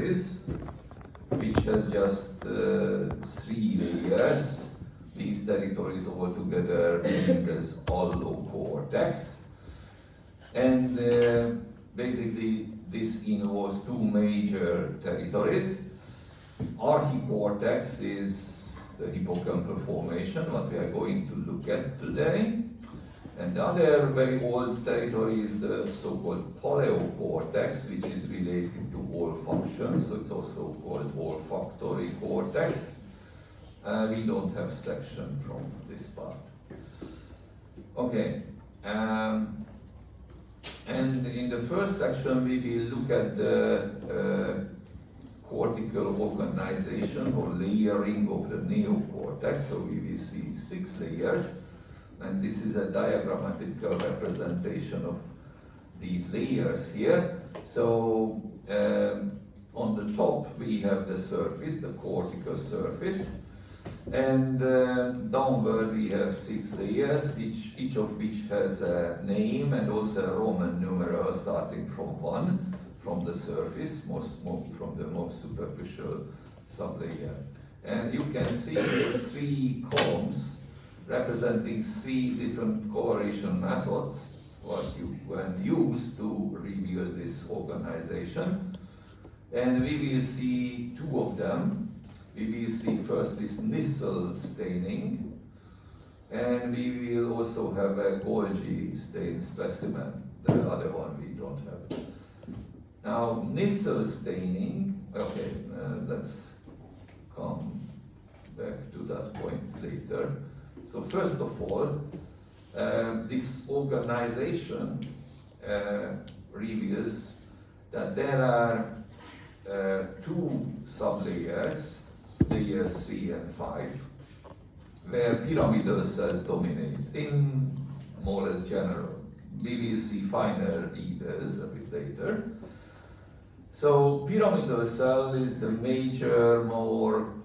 territories, which has just 3 layers. These territories altogether named as allocortex. And basically this involves 2 major territories. Archicortex is the hippocampal formation, what we are going to look at today. And the other very old territory is the so-called paleocortex, which is related to olfaction, so it's also called olfactory cortex. We don't have section from this part. Okay, and in the first section we will look at the cortical organization or layering of the neocortex. So we will see 6 layers, and this is a diagrammatical representation of these layers here. So on the top we have the surface, the cortical surface, and downward we have 6 layers, each of which has a name and also a Roman numeral starting from 1, from the surface, from the most superficial sublayer. And you can see these 3 columns representing 3 different coloration methods what you can use to reveal this organization. And we will see 2 of them. We will see first this Nissl staining, and we will also have a Golgi stained specimen. The other one we don't have. Now, Nissl staining, okay, let's come back to that point later. So first of all, this organization reveals that there are 2 sublayers, layers 3 and 5, where pyramidal cells dominate in more or less general. We will see finer details a bit later. So pyramidal cell is the major,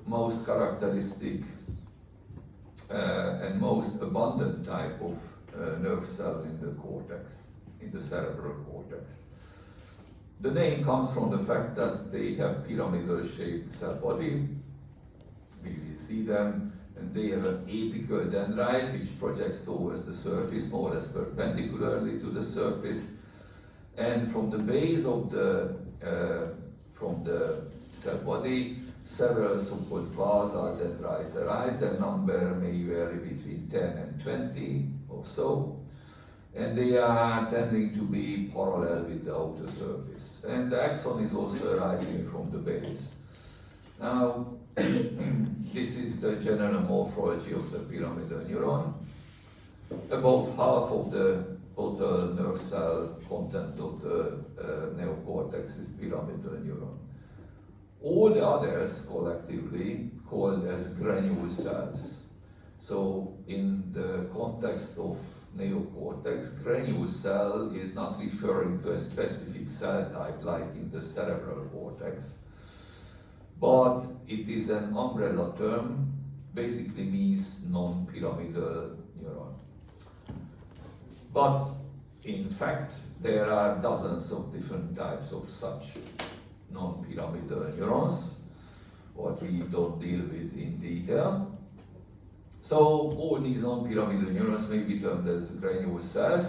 most characteristic and most abundant type of nerve cell in the cortex, in the cerebral cortex. The name comes from the fact that they have pyramidal shaped cell body. We will see them, and they have an apical dendrite which projects towards the surface, more or less perpendicularly to the surface. And from the base of the cell body, several so-called basal dendrites arise. Their number may vary between 10 and 20 or so, and they are tending to be parallel with the outer surface. And the axon is also arising from the base. Now, this is the general morphology of the pyramidal neuron. About half of the total nerve cell content of the neocortex is pyramidal neuron. All the others collectively called as granule cells. So in the context of neocortex, granule cell is not referring to a specific cell type like in the cerebral cortex, but it is an umbrella term, basically means non-pyramidal neuron. But in fact, there are dozens of different types of such non-pyramidal neurons, what we don't deal with in detail. So all these non-pyramidal neurons may be termed as granule cells.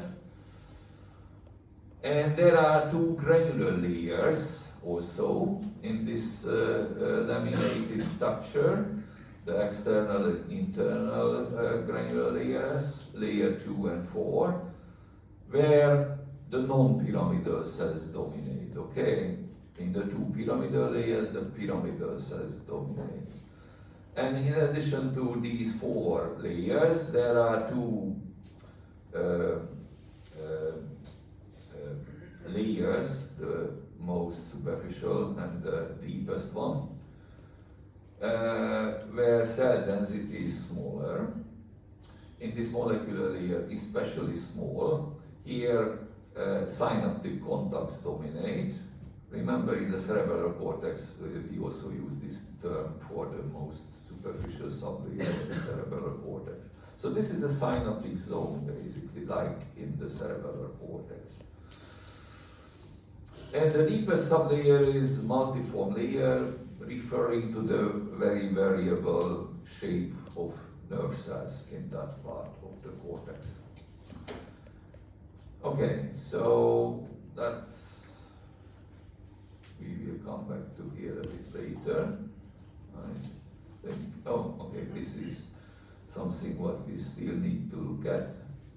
And there are 2 granular layers also in this laminated structure, the external and internal granular layers, layer 2 and 4, where the non-pyramidal cells dominate, okay? In the 2 pyramidal layers, the pyramidal cells dominate. And in addition to these 4 layers, there are 2 layers, the most superficial and the deepest one, where cell density is smaller. In this molecular layer, especially small, here synaptic contacts dominate. Remember, in the cerebral cortex, we also use this term for the most superficial sublayer of the cerebral cortex. So this is a synaptic zone, basically, like in the cerebral cortex. And the deepest sublayer is multiform layer, referring to the very variable shape of nerve cells in that part of the cortex. Okay, so that's, we will come back to here a bit later. I think, oh, okay, this is something what we still need to look at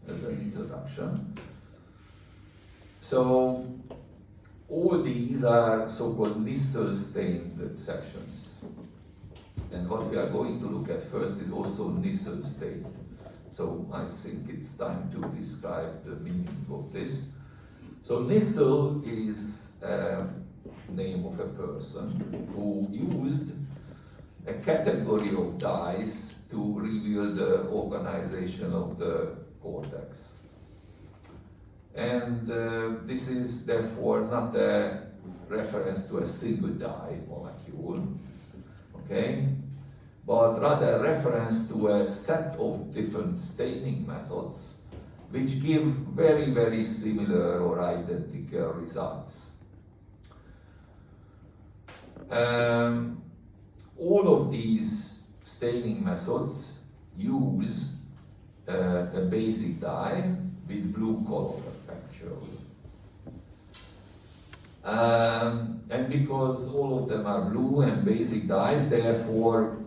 as an introduction. So, all these are so-called Nissl-stained sections. And what we are going to look at first is also Nissl-stained. So I think it's time to describe the meaning of this. So Nissl is a name of a person who used a category of dyes to reveal the organization of the cortex. And this is therefore not a reference to a single dye molecule, okay, but rather a reference to a set of different staining methods which give very, very similar or identical results. All of these staining methods use a basic dye with blue color actually. And because all of them are blue and basic dyes, therefore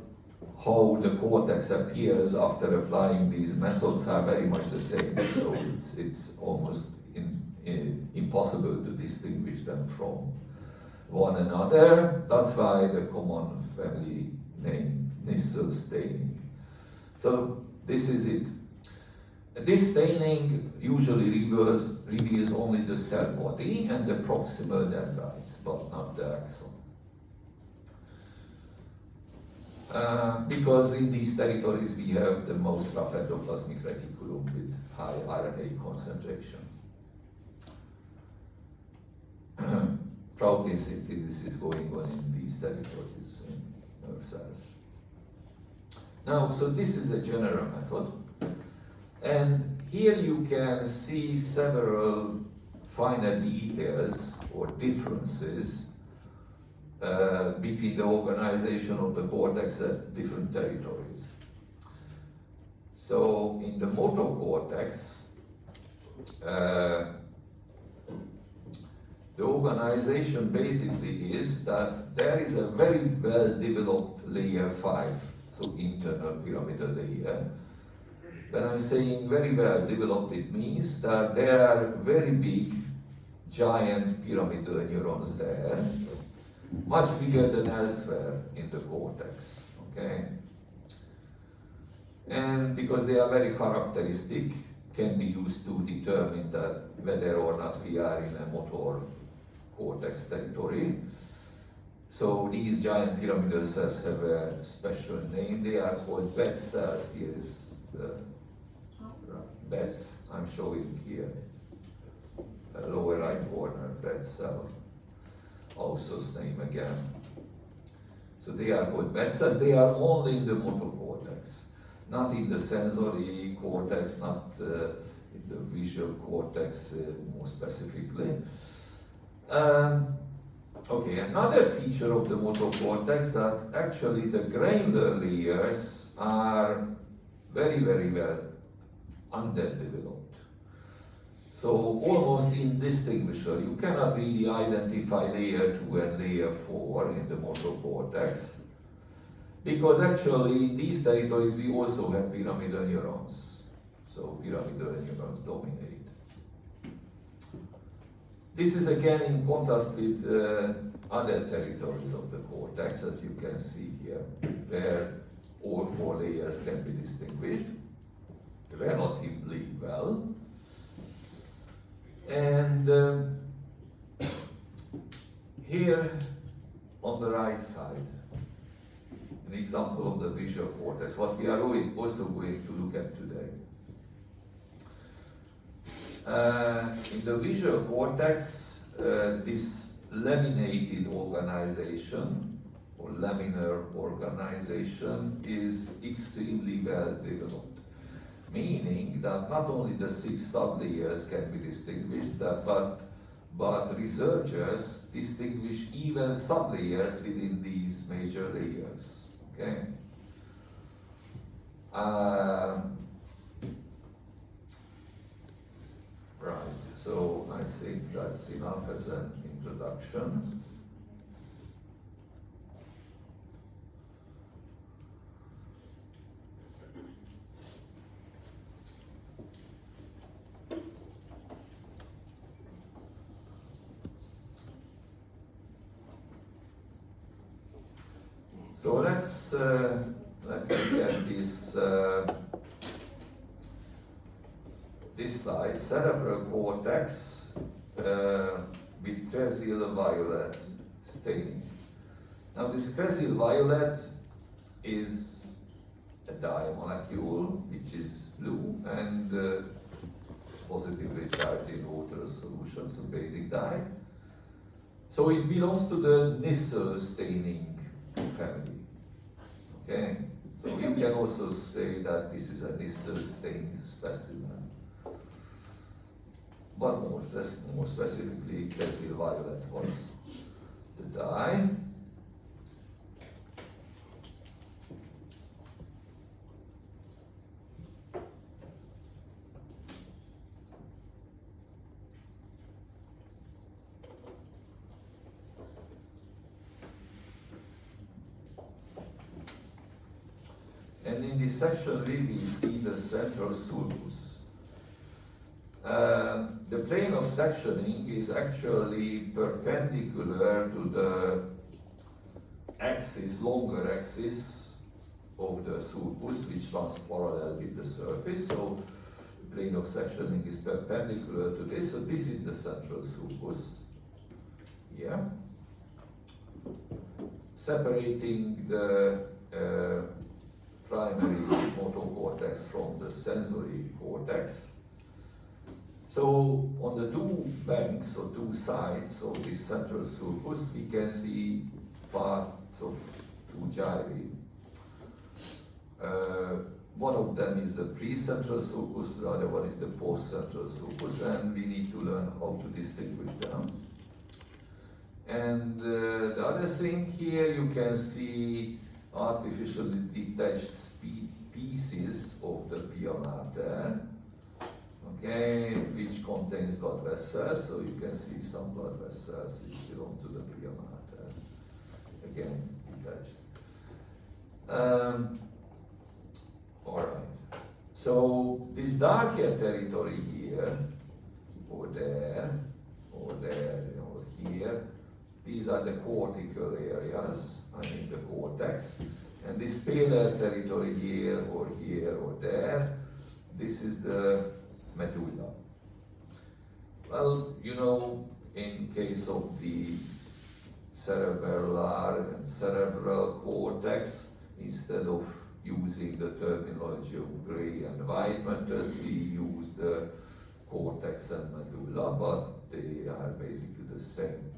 how the cortex appears after applying these methods are very much the same. So it's almost impossible to distinguish them from one another. That's why the common family name Nissl staining. So this is it. This staining usually reveals only the cell body and the proximal dendrites, but not the axon. Because in these territories we have the most rough endoplasmic reticulum with high RNA concentration. Protein synthesis is going on in these territories in nerve cells. Now, so this is a general method. And here you can see several finer details or differences between the organization of the cortex at different territories. So in the motor cortex, the organization basically is that there is a very well developed layer 5, so internal pyramidal layer. When I'm saying very well developed, it means that there are very big, giant pyramidal neurons there, much bigger than elsewhere in the cortex, okay? And because they are very characteristic, can be used to determine that whether or not we are in a motor cortex territory. So these giant pyramidal cells have a special name. They are called bed cells. Here is the beds I'm showing here. Lower right corner, bed cell. Ausso's name again. So they are called bed cells. They are only in the motor cortex, not in the sensory cortex, not in the visual cortex more specifically. Okay, another feature of the motor cortex that actually the granular layers are very, very well underdeveloped. So almost indistinguishable. You cannot really identify layer 2 and layer 4 in the motor cortex, because actually in these territories we also have pyramidal neurons. So pyramidal neurons dominate. This is again in contrast with other territories of the cortex, as you can see here, where all 4 layers can be distinguished relatively well. And here on the right side, an example of the visual cortex, what we are also going to look at today. In the visual cortex, this laminated organization or laminar organization is extremely well developed, meaning that not only the 6 sublayers can be distinguished, but but researchers distinguish even sublayers within these major layers. Okay. Right. So I think that's enough as an introduction. So let's look at this slide. Cerebral cortex with cressyl violet staining. Now this cressyl violet is a dye molecule which is blue and positively charged in water solution, so basic dye. So it belongs to the Nissl staining family. Okay, so you can also say that this is a Nissl stained specimen. But more specifically, cressyl violet was the dye. And in this section, we see the central sulcus. The plane of sectioning is actually perpendicular to the axis, longer axis of the sulcus, which runs parallel with the surface. So the plane of sectioning is perpendicular to this. So this is the central sulcus here, separating the primary motor cortex from the sensory cortex. So on the two banks or two sides of this central sulcus, we can see parts of two gyri. One of them is the pre-central sulcus, the other one is the post-central sulcus, and we need to learn how to distinguish them. And the other thing here, you can see artificially detached pieces of the pia mater, okay, which contains blood vessels. So you can see some blood vessels which belong to the pia mater, again detached. All right. So this darker territory here, or there, or here, these are the cortical areas, I mean the cortex. And this paler territory here, or there, this is the medulla. Well, you know, in case of the cerebellar and cerebral cortex, instead of using the terminology of gray and white matters, we use the cortex and medulla, but they are basically the same.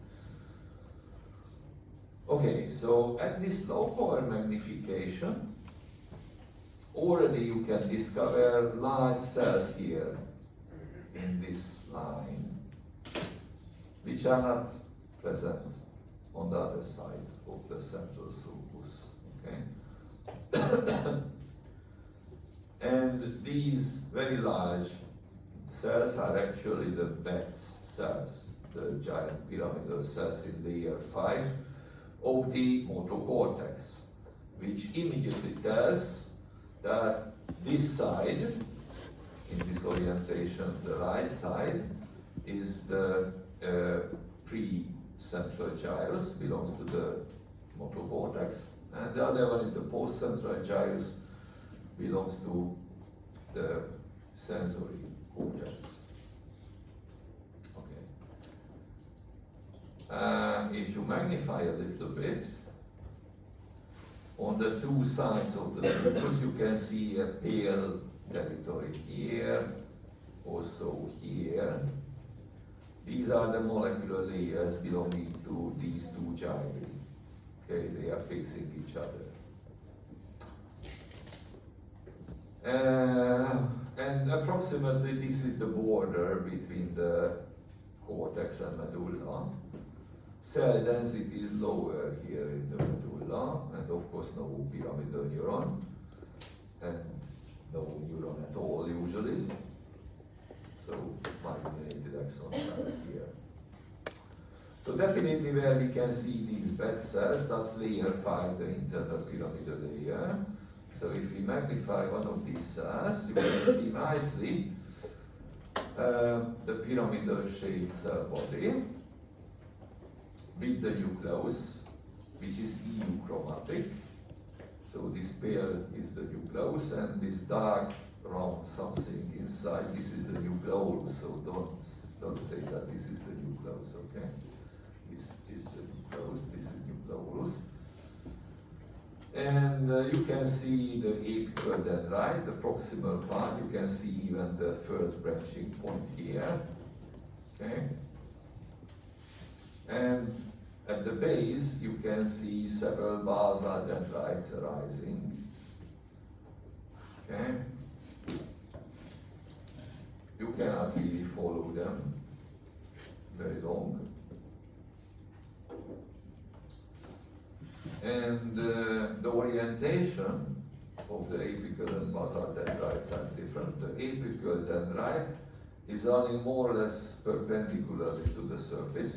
Okay, so at this low power magnification, already you can discover large cells here in this line, which are not present on the other side of the central sulcus. Okay? And these very large cells are actually the Betz cells, the giant pyramidal cells in layer 5 of the motor cortex, which immediately tells that this side, in this orientation, the right side, is the pre-central gyrus, belongs to the motor cortex, and the other one is the post-central gyrus, belongs to the sensory cortex. If you magnify a little bit, on the two sides of the sulcus you can see a pale territory here, also here. These are the molecular layers belonging to these two gyri. Okay, they are fixing each other. And approximately this is the border between the cortex and medulla. Cell density is lower here in the medulla, and of course no pyramidal neuron, and no neuron at all usually. So myelinated axons are here. So definitely where we can see these bed cells, that's layer 5, the internal pyramidal layer. So if we magnify one of these cells, you can see nicely the pyramidal shaped cell body with the nucleus, which is euchromatic. So this pale is the nucleus, and this dark round something inside, this is the nucleolus. So don't say that this is the nucleus, okay? This is the nucleus, this is nucleolus. And you can see the apical dendrite, the proximal part. You can see even the first branching point here. Okay? And at the base, you can see several basal dendrites arising. Okay? You cannot really follow them very long. And the orientation of the apical and basal dendrites are different. The apical dendrite is running more or less perpendicularly to the surface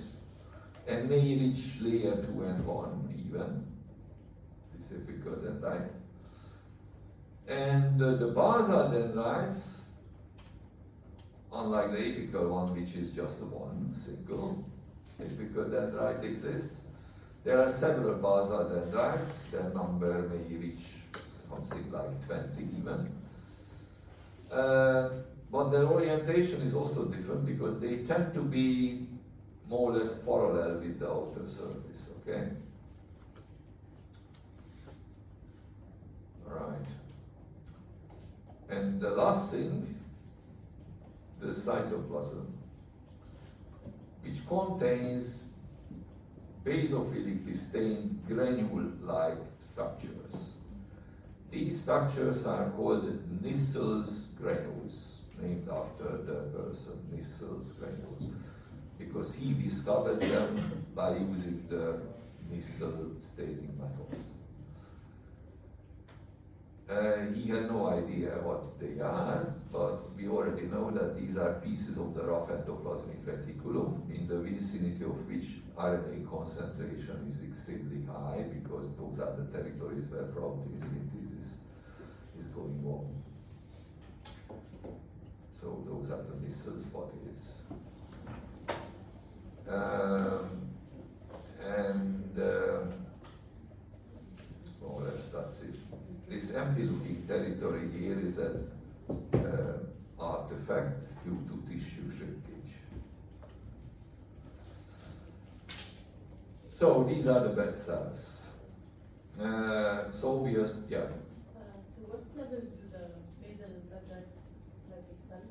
and may reach layer 2 and 1 even, this apical dendrite. And the basal dendrites, unlike the apical one, which is just one single apical dendrite exists, there are several basal dendrites. Their number may reach something like 20 even. But their orientation is also different because they tend to be more or less parallel with the outer surface, okay? Right. And the last thing, the cytoplasm, which contains basophilically stained granule-like structures. These structures are called Nissel's granules, named after the person, Nissel's granules, because he discovered them by using the Nissel staining methods. He had no idea what they are, but we already know that these are pieces of the rough endoplasmic reticulum, in the vicinity of which RNA concentration is extremely high, because those are the territories where protein synthesis is going on. So those are the Nissel's bodies. More or less that's it. This empty-looking territory here is an artifact due to tissue shrinkage. So these are the bed cells. So we are, yeah. To what level do the basal dendrites extend?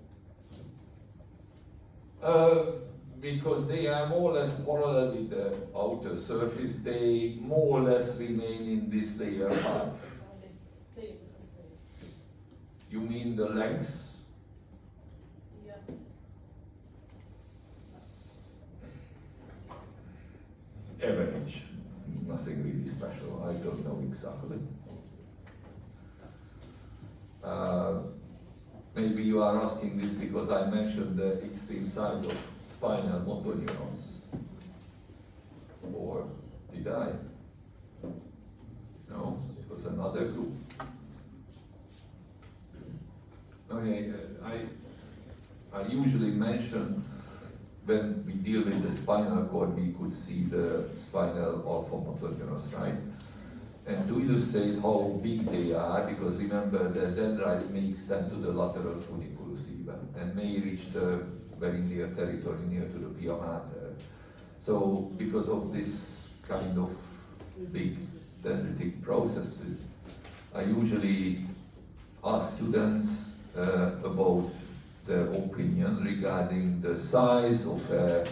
Because they are more or less parallel with the outer surface, they more or less remain in this layer 5. You mean the lengths? Yeah. Average. Nothing really special. I don't know exactly. Maybe you are asking this because I mentioned the extreme size of spinal motor neurons. Or did I? No, it was another group. Okay, I usually mention when we deal with the spinal cord, we could see the spinal alpha motor neurons, right? And to illustrate how big they are, because remember the dendrites may extend to the lateral funiculus even, and may reach the very near territory near to the pia mater. So because of this kind of big dendritic processes, I usually ask students about their opinion regarding the size of a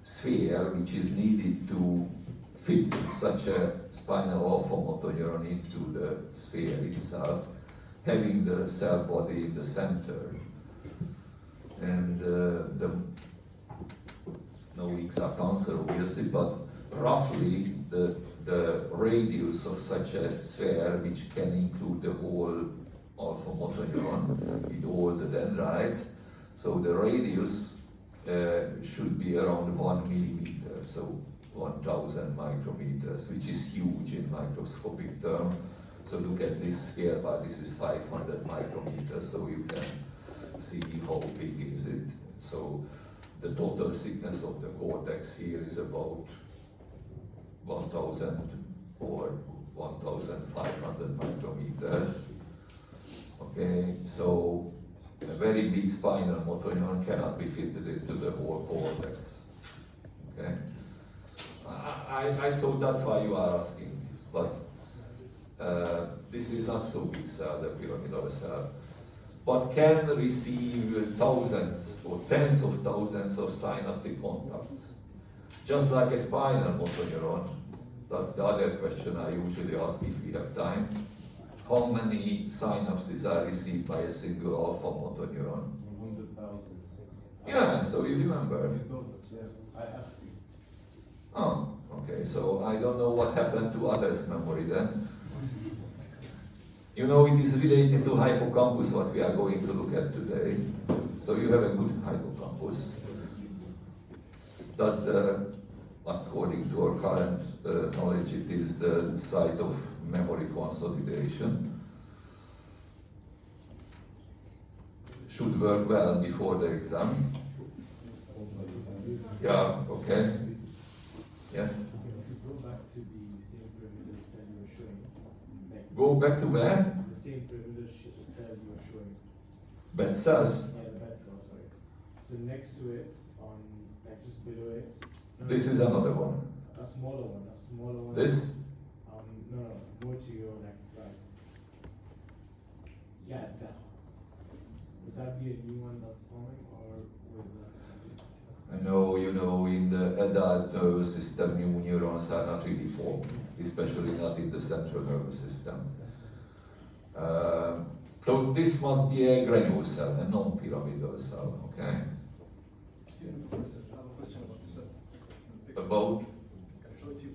sphere which is needed to fit such a spinal alpha motor neuron into the sphere itself, having the cell body in the center. And no exact answer obviously, but roughly the radius of such a sphere, which can include the whole alpha motor neuron with all the dendrites, so the radius should be around 1 millimeter, so 1000 micrometers, which is huge in microscopic term. So look at this sphere, but this is 500 micrometers, so you can see how big is it. So the total thickness of the cortex here is about 1000 or 1500 micrometers. Okay, so a very big spinal motor neuron cannot be fitted into the whole cortex. Okay, I thought that's why you are asking, but this is not so big cell, the pyramidal cell, but can receive thousands or tens of thousands of synaptic contacts, just like a spinal motor neuron. That's the other question I usually ask if we have time. How many synapses are received by a single alpha motor neuron? 100,000. Yeah, so you remember. Yes, I asked you. Oh, okay, so I don't know what happened to others' memory then. You know, it is related to hippocampus, what we are going to look at today. So you have a good hippocampus. According to our current knowledge, it is the site of memory consolidation. Should work well before the exam. Yeah, okay. Yes? If you go back to the same pyramidal cell you were showing, like Go back to where? the same pyramidal cell you were showing. Bed cells. Yeah, the bed cell, sorry. So next to it, on like just below it. This is another one. A smaller one. A smaller one. This? No, go to your like right. Yeah, that. Would that be a new one that's forming, or would that? I know, you know, in the adult nervous system, new neurons are not really formed, especially not in the central nervous system. So this must be a granule cell, a non-pyramidal cell, okay? Excuse me, Professor, I have a question about the cell. About, Can I show it to you?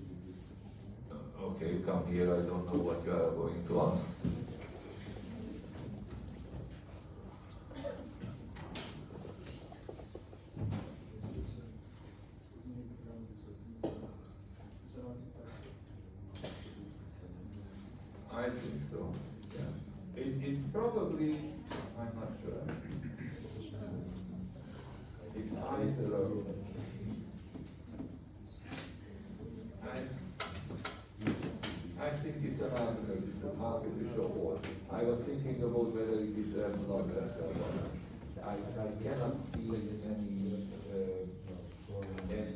okay, come here, I don't know what you are going to ask. I think so, yeah. It's probably, I'm not sure. It's either I think it's an artificial wall. I was thinking about whether it is a blood vessel or not. I cannot see any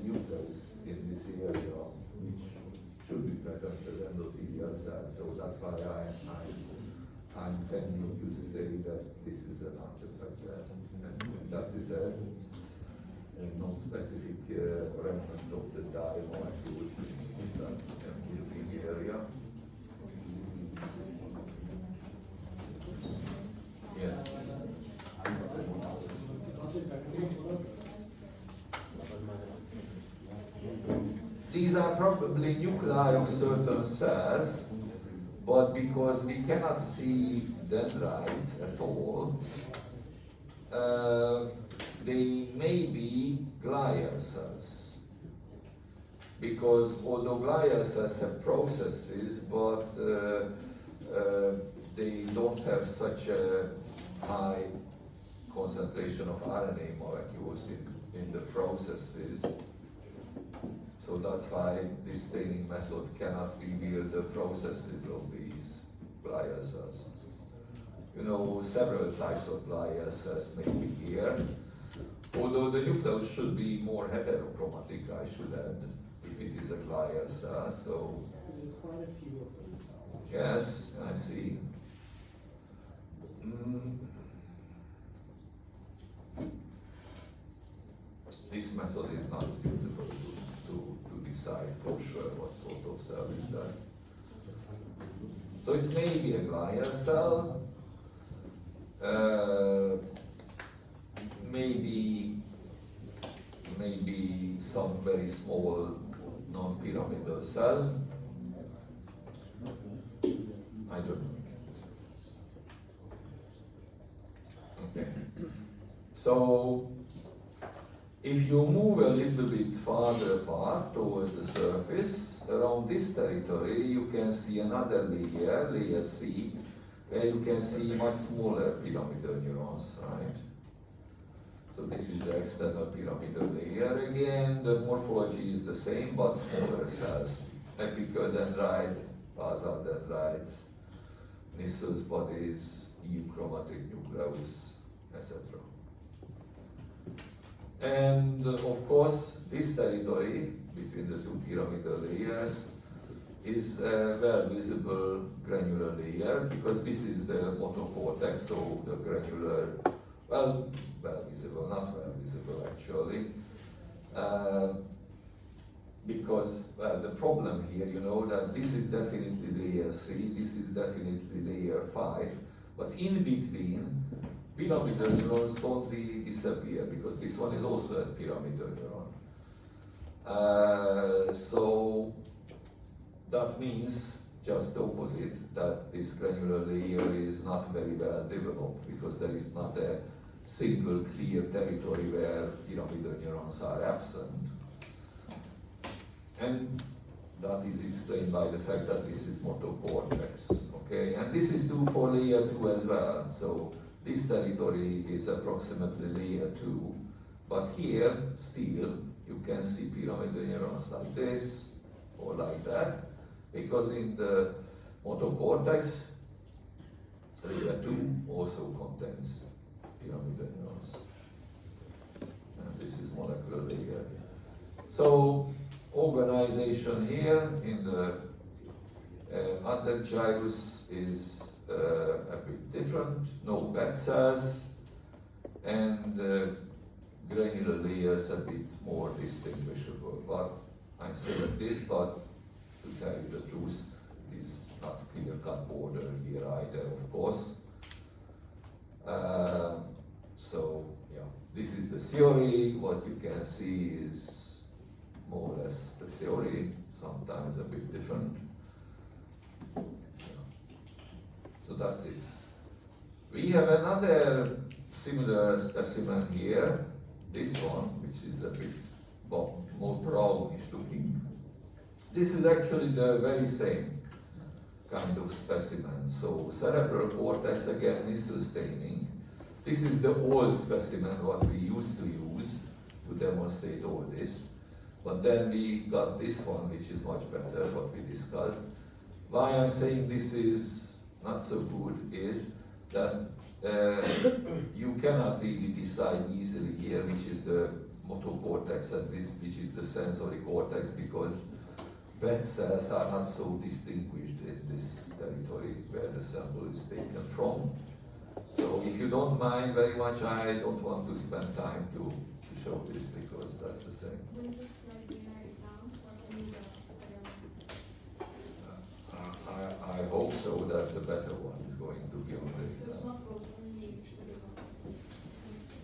nucleus in this area which should be present as endothelial cells. So that's why I'm tending to say that this is an artifact, and that is a non-specific remnant of the dye molecules in that endothelial area. Yeah. These are probably nuclei of certain cells, but because we cannot see dendrites at all, they may be glial cells. Because although glial cells have processes, but they don't have such a high concentration of RNA molecules in the processes. So that's why this staining method cannot reveal the processes of these glial cells. You know, several types of glial cells may be here, although the nucleus should be more heterochromatic, I should add, if it is a glial cell. So There's quite a few of them. yes, I see. This method is not suitable to decide for sure what sort of cell is that. So it's maybe a glial cell, maybe maybe some very small non-pyramidal cell. I don't know. Okay. So, if you move a little bit farther apart towards the surface, around this territory, you can see another layer, layer 3, where you can see much smaller pyramidal neurons, right? So this is the external pyramidal layer. Again, the morphology is the same, but smaller cells. Apical dendrite, basal dendrites, Nissel's bodies, euchromatic nucleus, etc. And of course, this territory between the two pyramidal layers is a well visible granular layer, because this is the motor cortex, so the granular, well visible, not well visible actually. Because the problem here, you know, that this is definitely layer 3, this is definitely layer 5, but in between, pyramidal neurons don't really disappear, because this one is also a pyramidal neuron. So that means just the opposite, that this granular layer is not very well developed, because there is not a single clear territory where pyramidal neurons are absent. And that is explained by the fact that this is motor cortex, okay? And this is true for layer 2 as well. So this territory is approximately layer 2, but here still you can see pyramidal neurons like this or like that, because in the motor cortex, layer 2 also contains pyramidal neurons. And this is molecular layer. So organization here in the other gyrus is a bit different, no bed cells, and granular layers a bit more distinguishable. But I'm saying this, but to tell you the truth, is not clear-cut border here either, of course. So yeah, this is the theory. What you can see is more or less the theory, sometimes a bit different. So that's it. We have another similar specimen here, this one, which is a bit more brownish looking. This is actually the very same kind of specimen. So cerebral cortex, again, Nissl staining. This is the old specimen what we used to use to demonstrate all this. But then we got this one, which is much better, what we discussed. Why I'm saying this is not so good is that you cannot really decide easily here which is the motor cortex and which is the sensory cortex, because bed cells are not so distinguished in this territory where the sample is taken from. So if you don't mind very much, I don't want to spend time to show this, because that's the same. I hope so that the better one is going to be on the exam.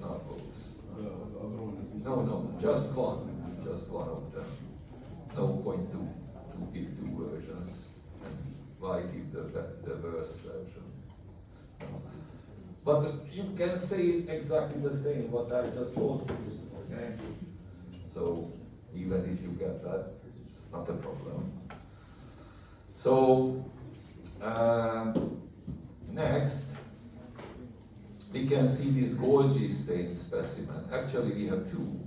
Not both. The other one is No, just one of them. No point to give two versions, and why give the worst version? But you can say exactly the same what I just told you. Okay? So even if you get that, it's not a problem. So next, we can see this Golgi stain specimen. Actually, we have two.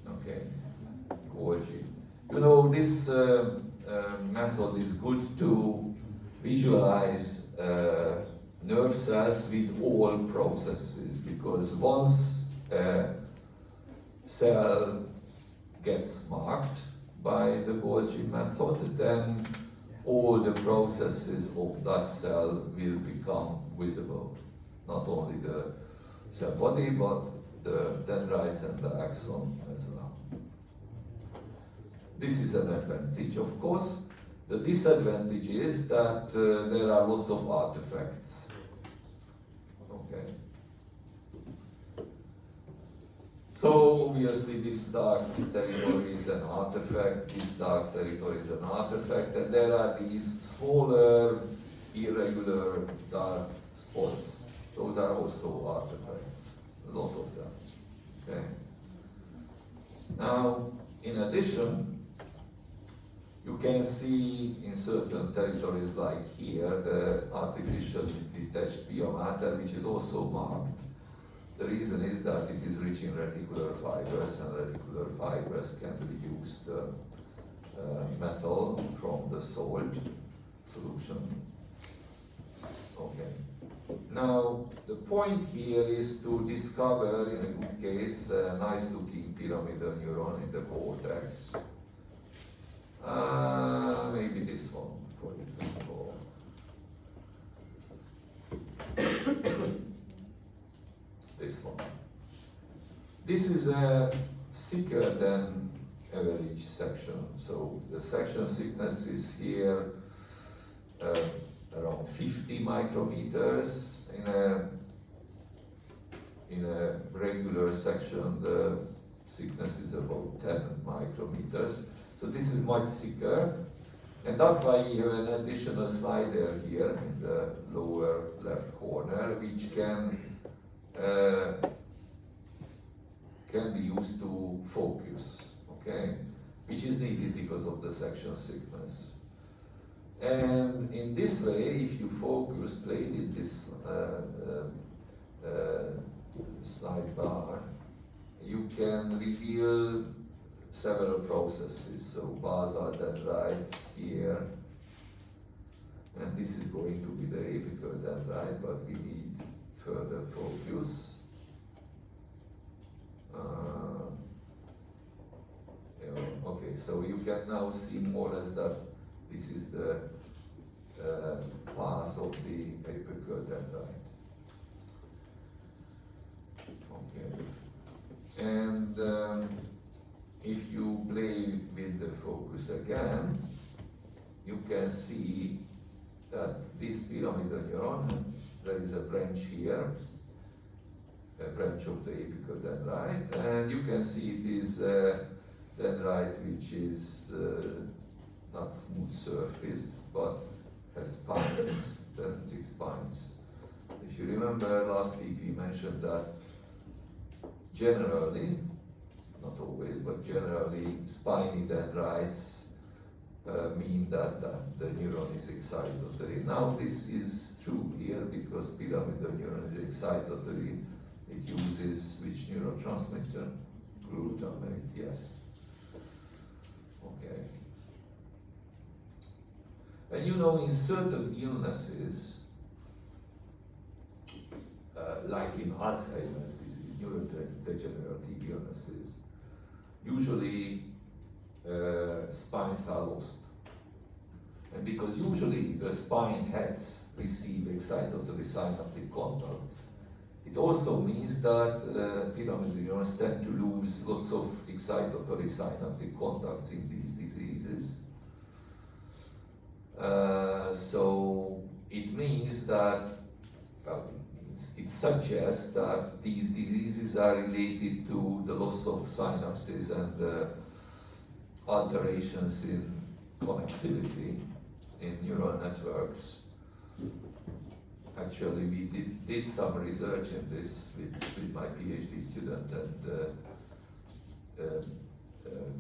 Okay, Golgi. You know, this method is good to visualize nerve cells with all processes, because once a cell gets marked by the Golgi method, then all the processes of that cell will become visible. Not only the cell body, but the dendrites and the axon as well. This is an advantage, of course. The disadvantage is that there are lots of artifacts. Okay. So obviously this dark territory is an artifact, this dark territory is an artifact, and there are these smaller, irregular dark spots. Those are also artifacts, a lot of them. Okay. Now, in addition, you can see in certain territories like here, the artificially detached pia mater, which is also marked. The reason is that it is rich in reticular fibers, and reticular fibers can reduce the metal from the salt solution. Okay. Now, the point here is to discover, in a good case, a nice-looking pyramidal neuron in the cortex. Maybe this one, for example. This one. This is a thicker than average section. So the section thickness is here around 50 micrometers. In a regular section, the thickness is about 10 micrometers. So this is much thicker, and that's why we have an additional slider here in the lower left corner, which can be used to focus, okay, which is needed because of the section thickness. And in this way, if you focus, play with this slide bar, you can reveal several processes. So basal dendrites here, and this is going to be the apical dendrite, but we need further focus. Okay, so you can now see more or less that this is the path of the apical dendrite. Okay, and if you play with the focus again, you can see that this pyramidal neuron, there is a branch here, a branch of the apical dendrite, and you can see it is a dendrite which is not smooth surfaced, but has spines, dendritic spines. If you remember last week we mentioned that generally, not always, but generally, spiny dendrites mean that the neuron is excitatory. Now this is true here because pyramidal neuron is excitatory. It uses which neurotransmitter? Glutamate, yes. Okay. And you know, in certain illnesses, like in Alzheimer's disease, neurodegenerative illnesses, usually spines are lost. And because usually the spine heads receive excitatory synaptic contacts, it also means that pyramidal neurons tend to lose lots of excitatory synaptic contacts in these diseases. So it means that, it suggests that these diseases are related to the loss of synapses and alterations in connectivity in neural networks. Actually, we did some research in this with my PhD student and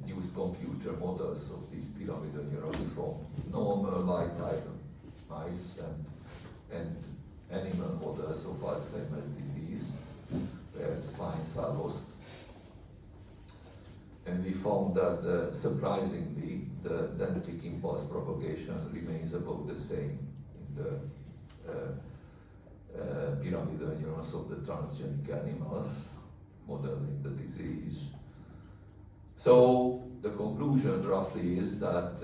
used computer models of these pyramidal neurons from normal white type mice and animal models of Alzheimer's disease, where spines are lost. And we found that surprisingly, the dendritic impulse propagation remains about the same in the pyramidal neurons of the transgenic animals modeling the disease. So the conclusion roughly is that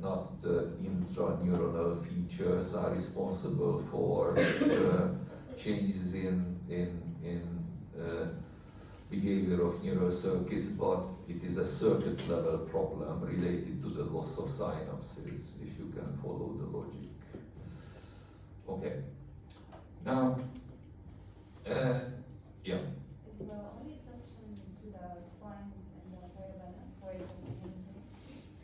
not the intraneuronal features are responsible for changes in behavior of neural circuits, but it is a circuit level problem related to the loss of synapses, if you can follow the logic. Okay. Now, yeah. Is the only exception to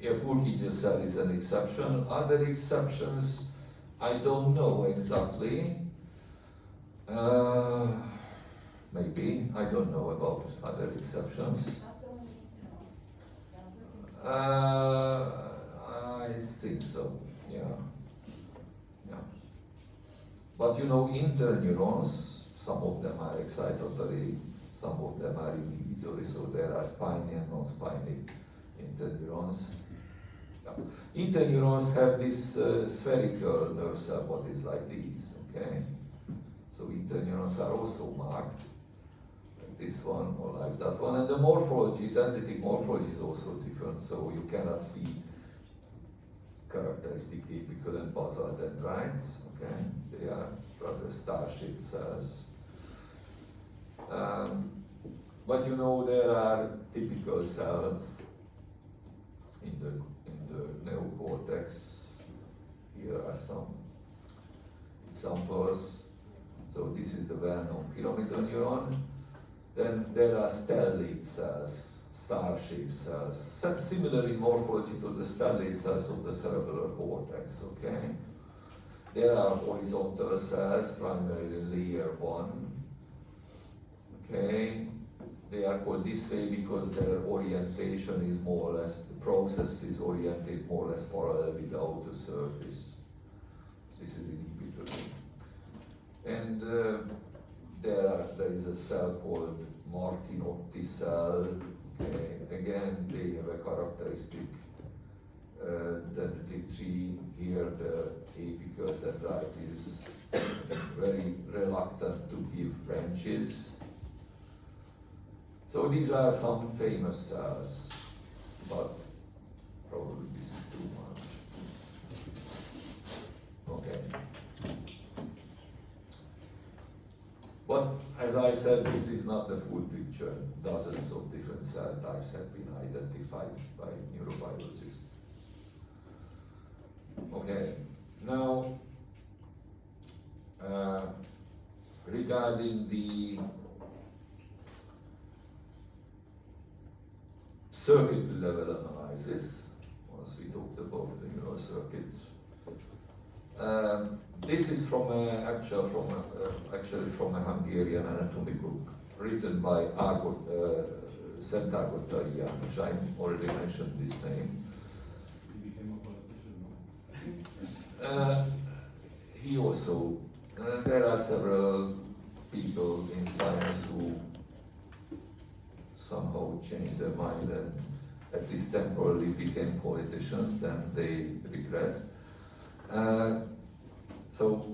Yeah, Purkinje cell is an exception. Other exceptions, I don't know exactly. Maybe, I don't know about other exceptions. I think so, yeah. Yeah. But you know, interneurons, some of them are excitatory, some of them are inhibitory, so there are spiny and non-spiny interneurons. Yeah. Interneurons have this spherical nerve cell bodies like these, okay? So interneurons are also marked, like this one or like that one. And the morphology, dendritic morphology is also different, so you cannot see characteristic apical and basal dendrites, okay? They are rather star-shaped cells. But you know, there are typical cells in the neocortex. Here are some examples. So this is the well-known pyramidal neuron. Then there are stellate cells, star-shaped cells, similar in morphology to the stellate cells of the cerebral cortex, okay? There are horizontal cells, primarily layer 1, okay? They are called this way because their orientation is more or less, the process is oriented more or less parallel with the outer surface. This is inhibitory. And there is a cell called Martinotti cell. Okay. Again, they have a characteristic dendritic tree. Here the apical dendrite is very reluctant to give branches. So these are some famous cells, but probably this is too much. Okay. But as I said, this is not the full picture. Dozens of different cell types have been identified by neurobiologists. Okay, now regarding the circuit level analysis, once we talked about the neural circuits. This is from actually from a Hungarian anatomy book written by Szent Ágottai János. I already mentioned this name. He became a politician, no? He also, there are several people in science who somehow changed their mind and at least temporarily became politicians, then they regret. So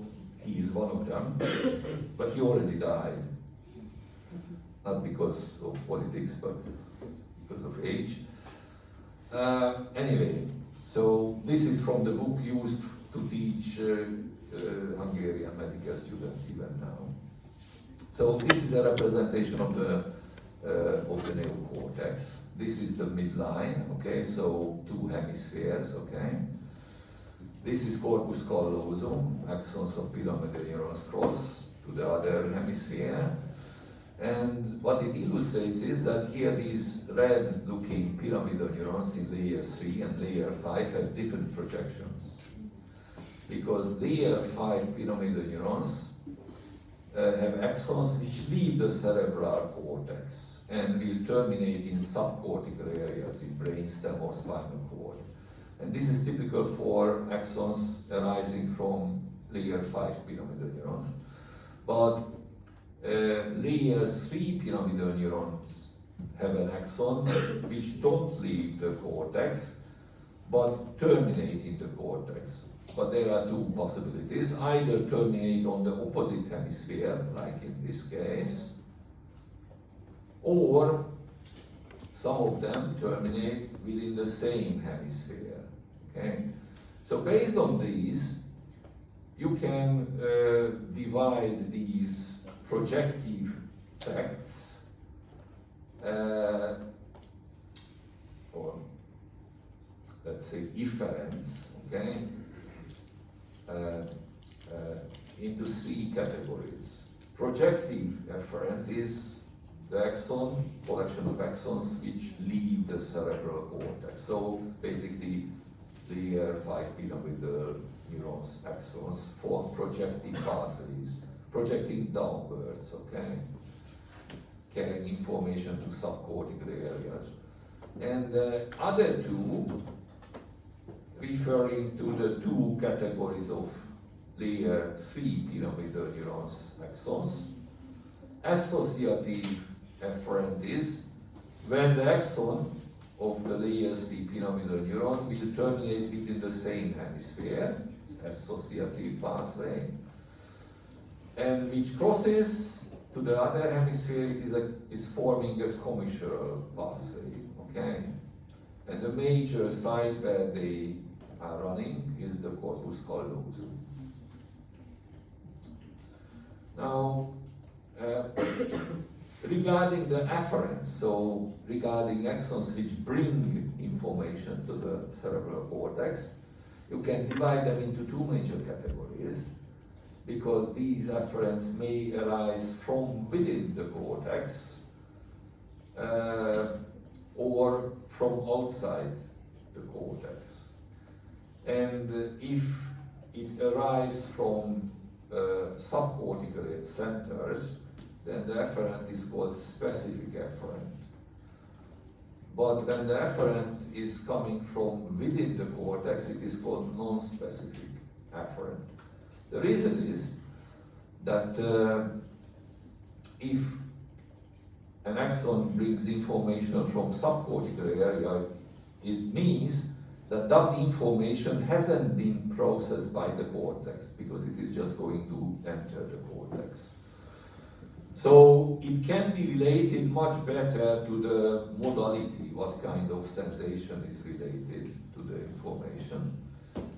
he is one of them, but he already died. Not because of politics, but because of age. Anyway, so this is from the book used to teach Hungarian medical students even now. So this is a representation of the neocortex. This is the midline, okay, so two hemispheres, okay. This is corpus callosum, axons of pyramidal neurons cross to the other hemisphere. And what it illustrates is that here these red-looking pyramidal neurons in layer 3 and layer 5 have different projections. Because layer 5 pyramidal neurons have axons which leave the cerebral cortex and will terminate in subcortical areas in brainstem or spinal cord. And this is typical for axons arising from layer 5 pyramidal neurons. But layer 3 pyramidal neurons have an axon which don't leave the cortex but terminate in the cortex. But there are two possibilities. Either terminate on the opposite hemisphere, like in this case, or some of them terminate within the same hemisphere. Okay? So based on these, you can divide these projective tracts or let's say efferents, okay, into three categories. Projective efferent is the axon, collection of axons which leave the cerebral cortex. So basically, the 5 pyramidal neurons, axons, form projecting pathways, projecting downwards, okay? Carrying information to subcortical areas. And the other two, referring to the two categories of layer 3 pyramidal neurons, axons. Associative efferent is when the axon of the layer 3 pyramidal neuron will terminate within the same hemisphere, associative pathway, and which crosses to the other hemisphere, it is forming a commissural pathway, okay? And the major site where they are running is the corpus callosum. Now, regarding the afferents, so regarding axons which bring information to the cerebral cortex, you can divide them into two major categories, because these afferents may arise from within the cortex or from outside the cortex. And if it arises from subcortical centers, then the afferent is called specific afferent. But when the afferent is coming from within the cortex, it is called non-specific afferent. The reason is that if an axon brings information from subcortical area, it means that that information hasn't been processed by the cortex, because it is just going to enter the cortex. So it can be related much better to the modality, what kind of sensation is related to the information.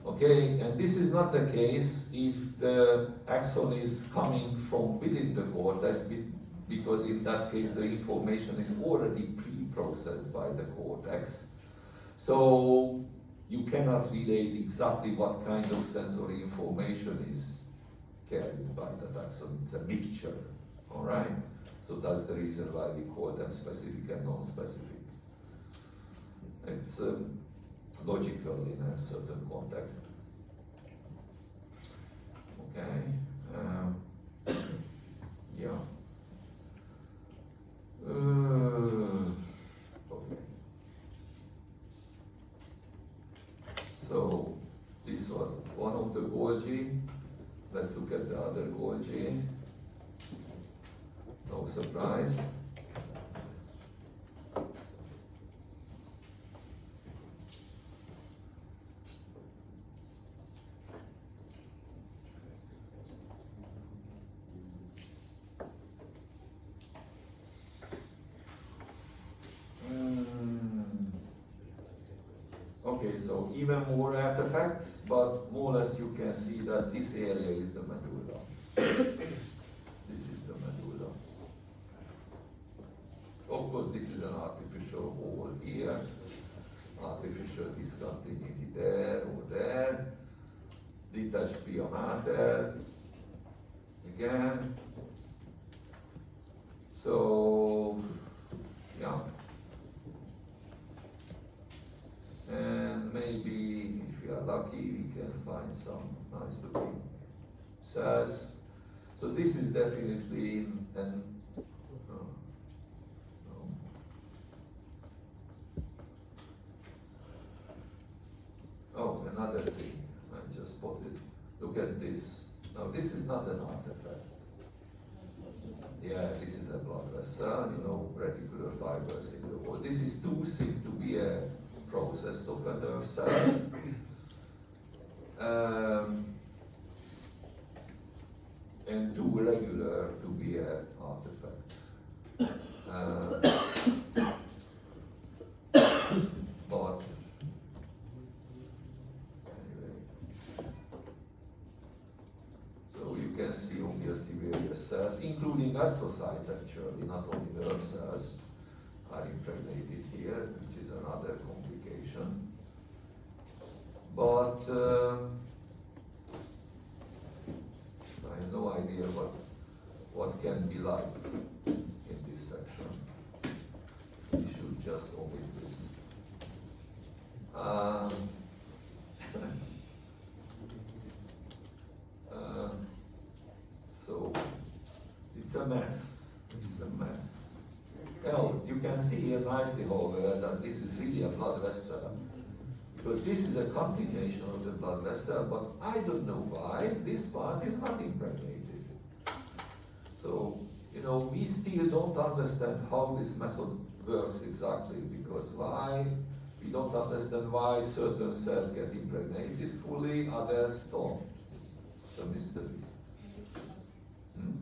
Okay, and this is not the case if the axon is coming from within the cortex, because in that case the information is already pre-processed by the cortex. So you cannot relate exactly what kind of sensory information is carried by that axon. It's a mixture, all right? So that's the reason why we call them specific and non-specific. It's logical in a certain context. Okay. Yeah. Okay. So this was one of the Golgi. Let's look at the other Golgi. No surprise. Okay, so even more artifacts, but more or less you can see that this area is the medulla. This is the medulla. Of course, this is an artificial hole here, artificial discontinuity there or there, detached pia mater, again. So, yeah. And maybe, if you are lucky, we can find some nice looking cells. So this is definitely an oh, another thing I just spotted. Look at this. Now this is not an artifact. Yeah, this is a blood vessel, you know, reticular fibers in the wall. This is too sick to be a process of a nerve cell. And too regular to be an artifact. But anyway, so you can see obviously various cells, including astrocytes actually, not only nerve cells, are impregnated here, which is another complication. But I have no idea what can be like in this section. just omit this. Uh, so it's a mess. It's a mess. Now you can see here nicely, however, that this is really a blood vessel. Because this is a continuation of the blood vessel, but I don't know why this part is not impregnated. So, you know, we still don't understand how this method works exactly, because why? We don't understand why certain cells get impregnated fully, others don't. It's a mystery. Hmm?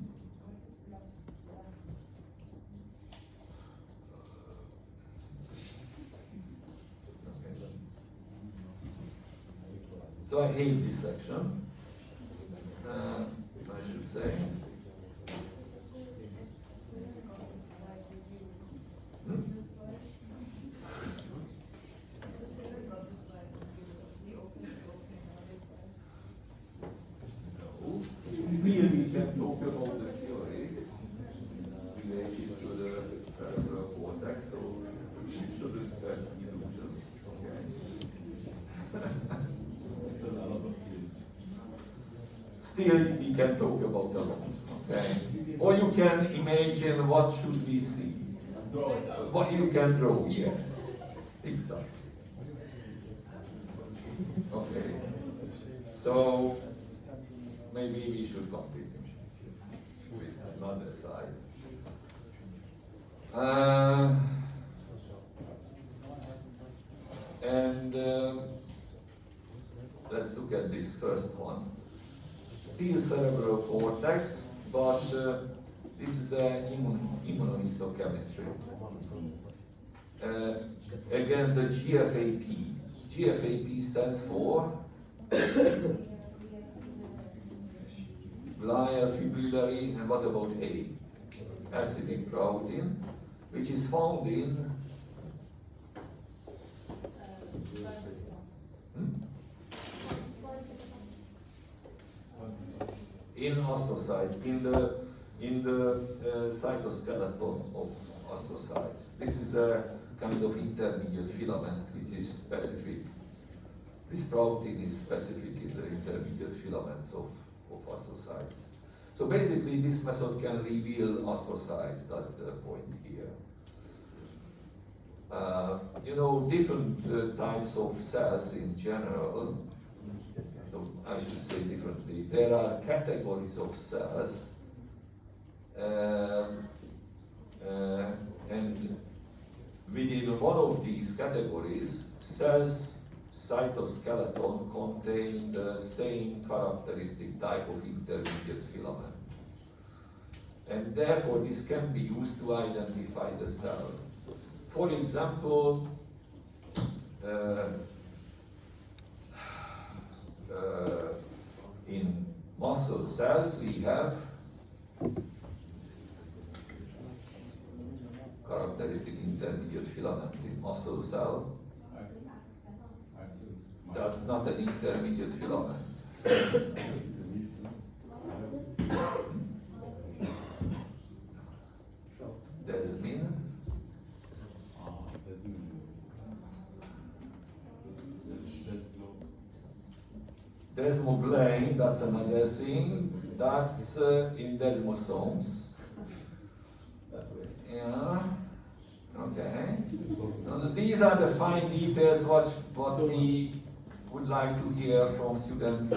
So I hate this section, I should say. Hmm? No. Still we can talk about the theory related to the cerebral cortex, so we shouldn't have illusions. Okay. Still, we can talk about a lot, okay? Or you can imagine what should we see. What you can draw, yes. Exactly. Okay. So, maybe we should continue with another side. Let's look at this first one. Still cerebral cortex, but this is immunohistochemistry against the GFAP. GFAP stands for glial fibrillary, and what about A? Acidic protein, which is found in in astrocytes, in the cytoskeleton of astrocytes. This is a kind of intermediate filament which is specific. This protein is specific in the intermediate filaments of astrocytes. So basically this method can reveal astrocytes, that's the point here. You know, different types of cells in general, so I should say differently, there are categories of cells, and within one of these categories, cells cytoskeleton contain the same characteristic type of intermediate filament. And therefore this can be used to identify the cell. For example, in muscle cells we have characteristic intermediate filament in muscle cell. That's not an intermediate filament. Desmin. Desmoglein, that's another thing. That's in desmosomes. Yeah. Okay. Now, these are the fine details what we would like to hear from students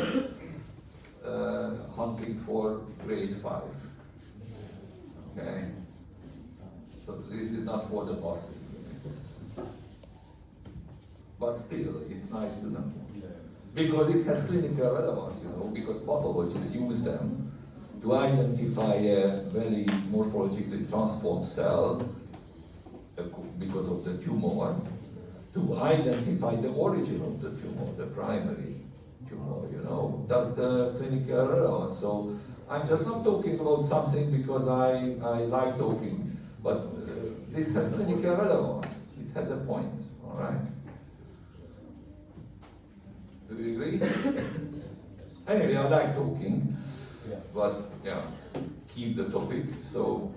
hunting for grade 5. Okay. So this is not for the bosses. But still, it's nice to know. Because it has clinical relevance, you know, because pathologists use them to identify a very morphologically transformed cell because of the tumor, to identify the origin of the tumor, the primary tumor, you know. That's the clinical relevance. So I'm just not talking about something because I like talking, but this has clinical relevance. It has a point, all right? Do you agree? Anyway, I like talking, but yeah, keep the topic. So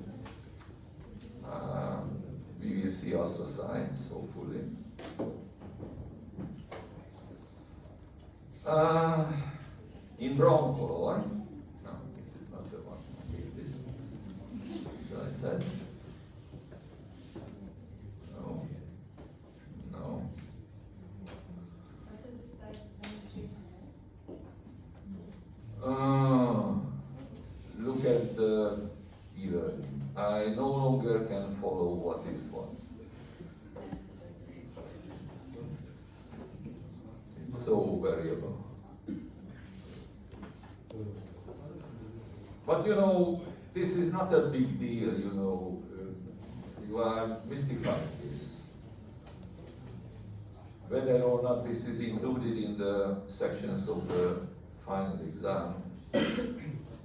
we you see astrocytes, hopefully. In brown color, no, this is not the one. Okay, this so I said. No. No. Look at the either. I no longer can follow what is what. It's so variable. But you know, this is not a big deal, you know. You are mystifying this. Whether or not this is included in the sections of the final exam,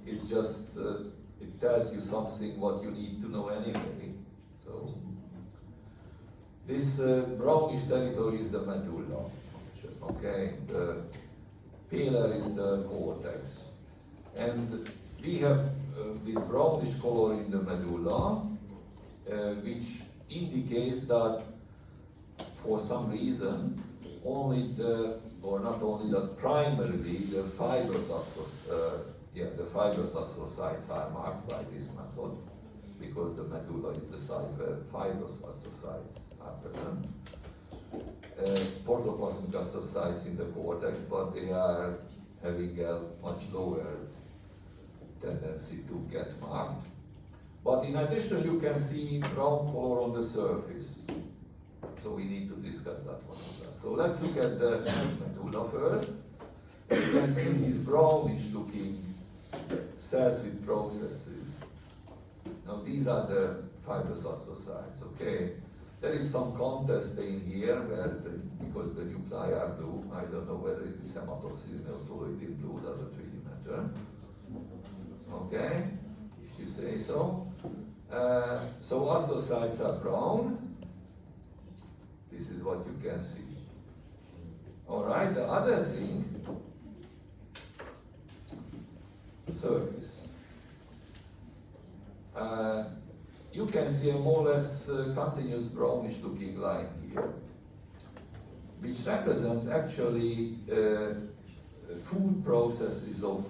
it's just, it tells you something what you need to know anyway. So, this brownish territory is the medulla, okay? The paler is the cortex. And we have this brownish color in the medulla, which indicates that for some reason, only the, or not only that, primarily the fibrous astrocytes are marked by this method, because the medulla is the site where fibrous astrocytes are present. Protoplasmic astrocytes in the cortex, but they are having a much lower tendency to get marked. But in addition, you can see brown color on the surface. So we need to discuss that one. So let's look at the medulla first. You can see these brownish looking cells with processes. Now these are the fibrous astrocytes, okay? There is some contest in here where because the nuclei are blue, I don't know whether it is hematoxylin or fluid blue, doesn't really matter. Okay, if you say so. So astrocytes are brown. This is what you can see. All right, the other thing, surface. You can see a more or less continuous brownish looking line here, which represents actually food processes of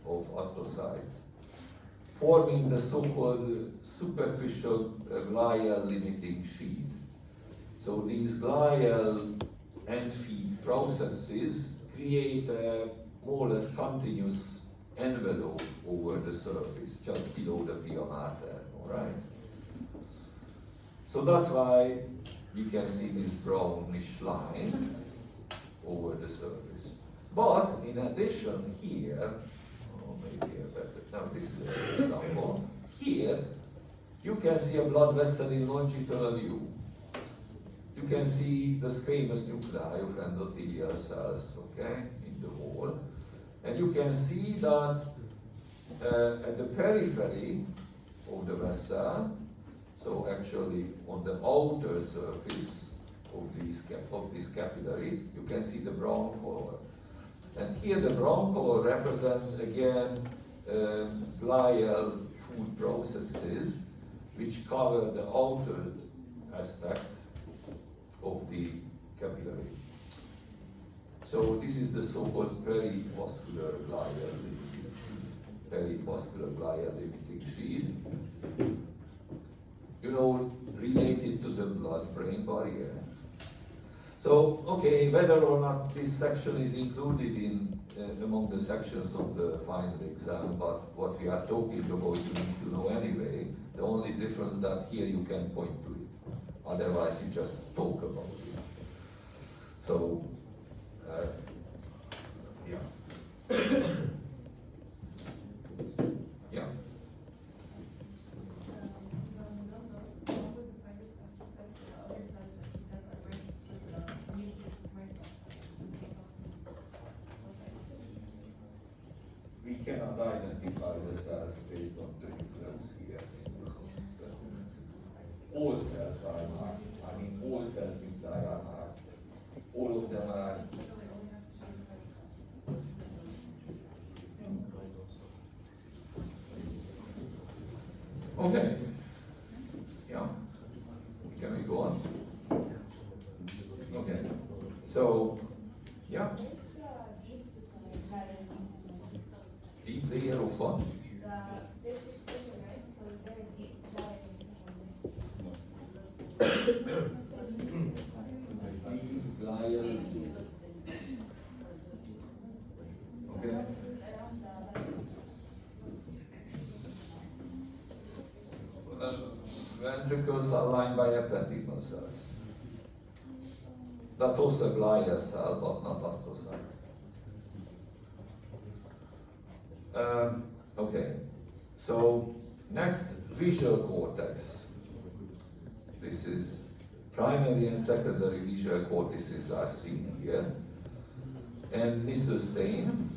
astrocytes, forming the so-called superficial glial limiting sheet. So these glial and feed processes create a more or less continuous envelope over the surface, just below the pia mater, all right? So that's why you can see this brownish line over the surface. But in addition here, maybe a better, now this is an example, here you can see a blood vessel in longitudinal view. You can see the squamous nuclei of endothelial cells, okay, in the wall. And you can see that at the periphery of the vessel, so actually on the outer surface of this capillary, you can see the brown color. And here the brown color represents again glial food processes which cover the outer aspect of the capillary. So this is the so-called perivascular glial limiting sheath. You know, related to the blood-brain barrier. So, okay, whether or not this section is included in among the sections of the final exam, but what we are talking about you need to know anyway. The only difference that here you can point to it. Otherwise, you just talk about it. So, yeah. Yeah. We cannot identify the cells based on the nucleus here. All cells are marked. I mean, all cells nuclei are marked. All of them are. Okay. Yeah. We can deep layer? Deep layer of what? The basic tissue, right? So is there a deep layer Deep layer. Okay. around Ventricles are lined by ependymal cells. That's also a glial cell, but not astrocyte. Okay, so next, visual cortex. This is primary and secondary visual cortices are seen here. And Mr. Stein.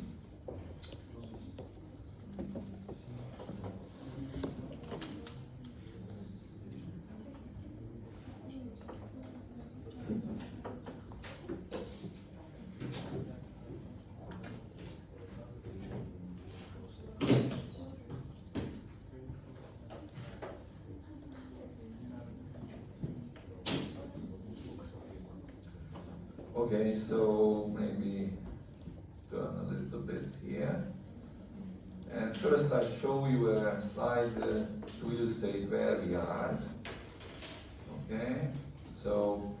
Okay, so maybe turn a little bit here. And first I show you a slide to illustrate where we are. Okay, so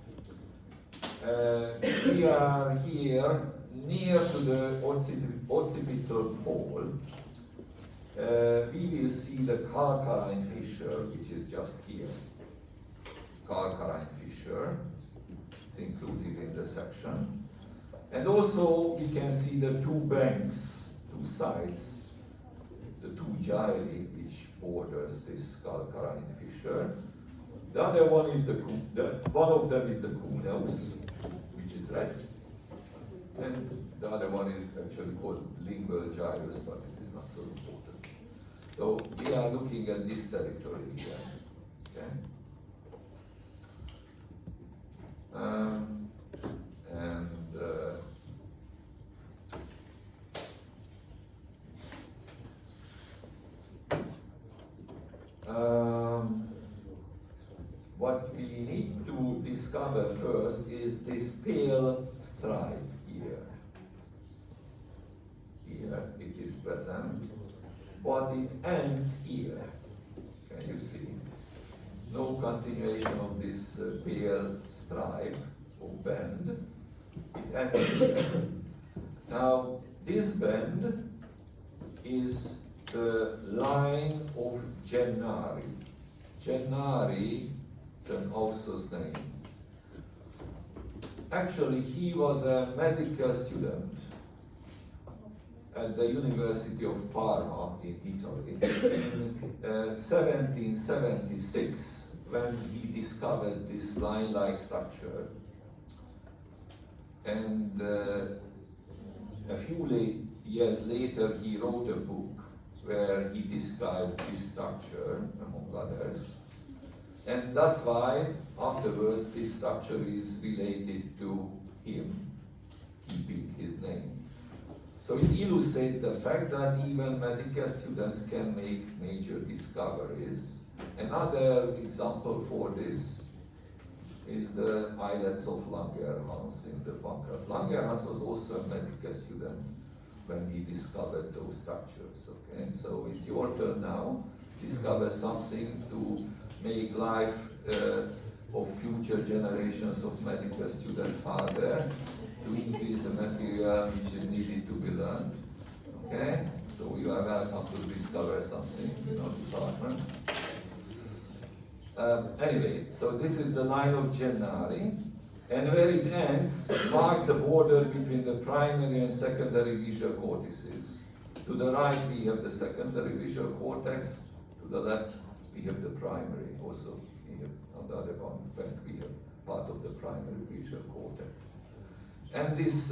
we are here near to the occipital pole. We will see the calcarine fissure, which is just here. Calcarine fissure. Included in the section. And also we can see the two banks, two sides, the two gyri which borders this calcarine fissure. The other one is one of them is the cuneus, which is red. And the other one is actually called lingual gyrus, but it is not so important. So we are looking at this territory here. Okay? What we need to discover first is this pale stripe here. Here it is present, but it ends here. Can you see? No continuation of this pale stripe or bend. It ends here. Now, this bend is the line of Gennari. Gennari is an Ausso's name. Actually, he was a medical student at the University of Parma in Italy in 1776 when he discovered this line-like structure. And a few years later he wrote a book where he described this structure, among others. And that's why afterwards this structure is related to him, keeping his name. So it illustrates the fact that even medical students can make major discoveries. Another example for this is the islets of Langerhans in the pancreas. Langerhans was also a medical student when he discovered those structures. Okay, so it's your turn now. Discover something to make life of future generations of medical students harder, to increase the material which is needed to be learned. Okay, so you are welcome to discover something in our department. Anyway, so this is the line of Gennari, and where it ends marks the border between the primary and secondary visual cortices. To the right we have the secondary visual cortex, to the left we have the primary. Also on the other bank we have part of the primary visual cortex. And this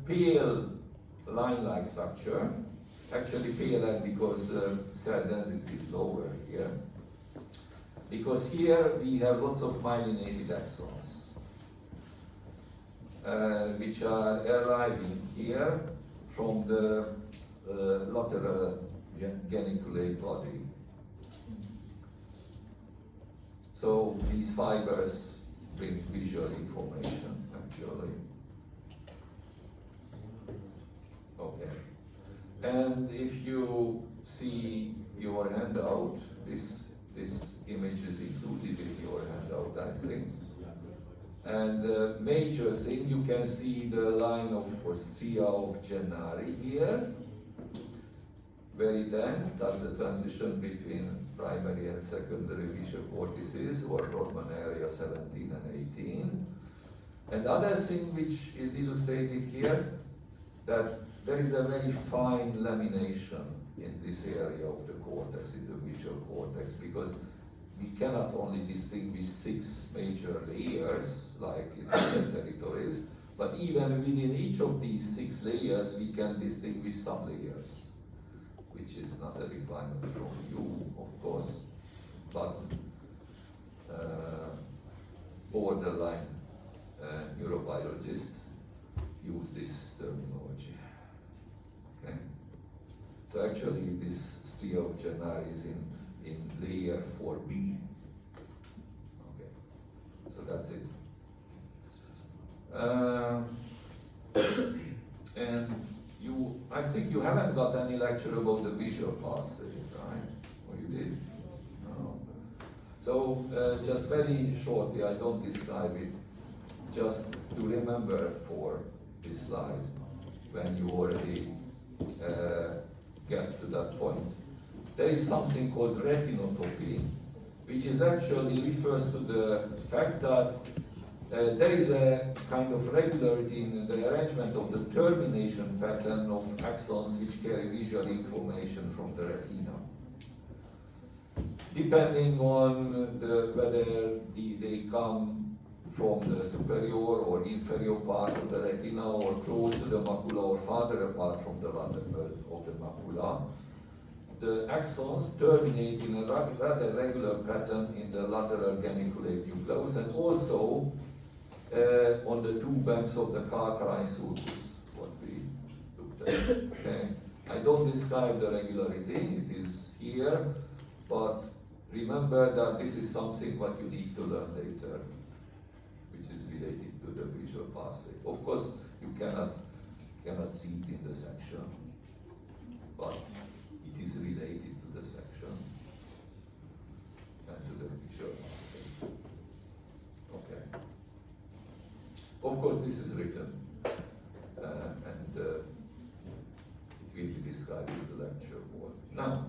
pale line-like structure, actually paler because cell density is lower here, because here we have lots of myelinated axons, which are arriving here from the lateral geniculate body. So these fibers bring visual information, actually. Okay. And if you see your handout, this image is included in your handout, I think. And the major thing, you can see the line of stria of Gennari here. Very dense, that's the transition between primary and secondary visual cortices, or Rodman area 17 and 18. And other thing which is illustrated here, that there is a very fine lamination in this area of the cortex, in the visual cortex, because we cannot only distinguish 6 major layers, like in other territories, but even within each of these 6 layers, we can distinguish some layers, which is not a requirement from you, of course, but borderline neurobiologists use this terminology. Okay? So actually, this stria of Gennari is in layer 4B. Okay, so that's it. And I think you haven't got any lecture about the visual pathway, right? Or you did? No. So just very shortly, I don't describe it, just to remember for this slide when you already get to that point. There is something called retinotopy, which is actually refers to the fact that there is a kind of regularity in the arrangement of the termination pattern of axons which carry visual information from the retina. Depending on whether they come from the superior or inferior part of the retina, or close to the macula, or farther apart from the lateral of the macula, the axons terminate in a rather regular pattern in the lateral geniculate nucleus, and also on the 2 banks of the calcarine sulcus, what we looked at. Okay. I don't describe the regularity, it is here, but remember that this is something what you need to learn later, which is related to the visual pathway. Of course, you cannot see it in the section, but it is related to the section and to the visual pathway. Okay. Of course, this is written, and it will be described in the lecture more. Now,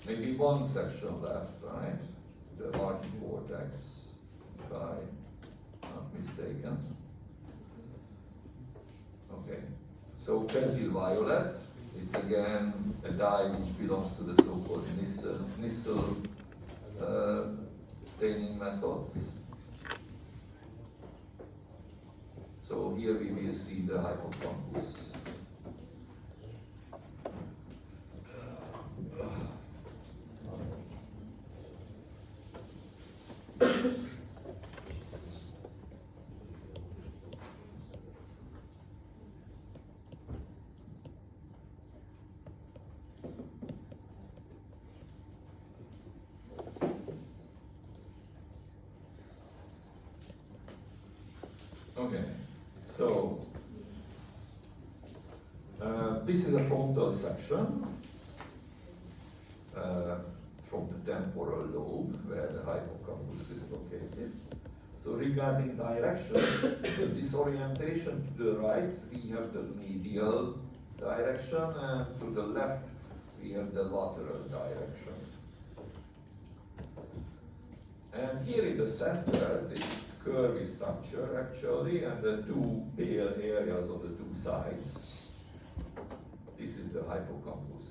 maybe one section left, right? The arch cortex, if I'm not mistaken. Okay, so pencil violet, it's again a dye which belongs to the so-called Nissl staining methods. So here we will see the hippocampus. Okay, so this is a frontal section from the temporal lobe where the hippocampus is located. So regarding direction, the disorientation, to the right we have the medial direction, and to the left we have the lateral direction. And here in the center, this curvy structure actually, and the 2 pale areas on the 2 sides. This is the hippocampus.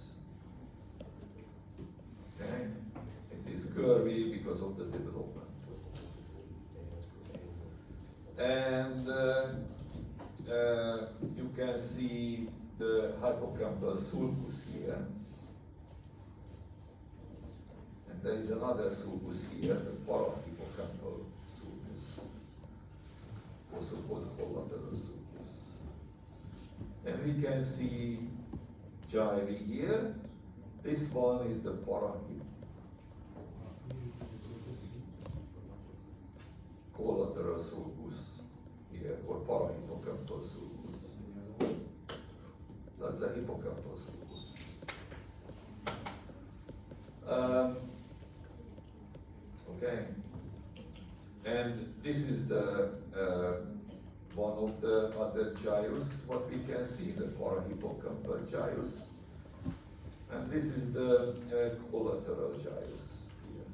Okay? It is curvy because of the development. And you can see the hippocampal sulcus here. And there is another sulcus here, the parahippocampal sulcus, also called collateral sulcus. And we can see gyri here. This one is the sulcus here, or parahippocampal sulcus. That's the hippocampal sulcus. Okay. And this is the one of the other gyrus, what we can see, the parahippocampal gyrus. And this is the collateral gyrus here.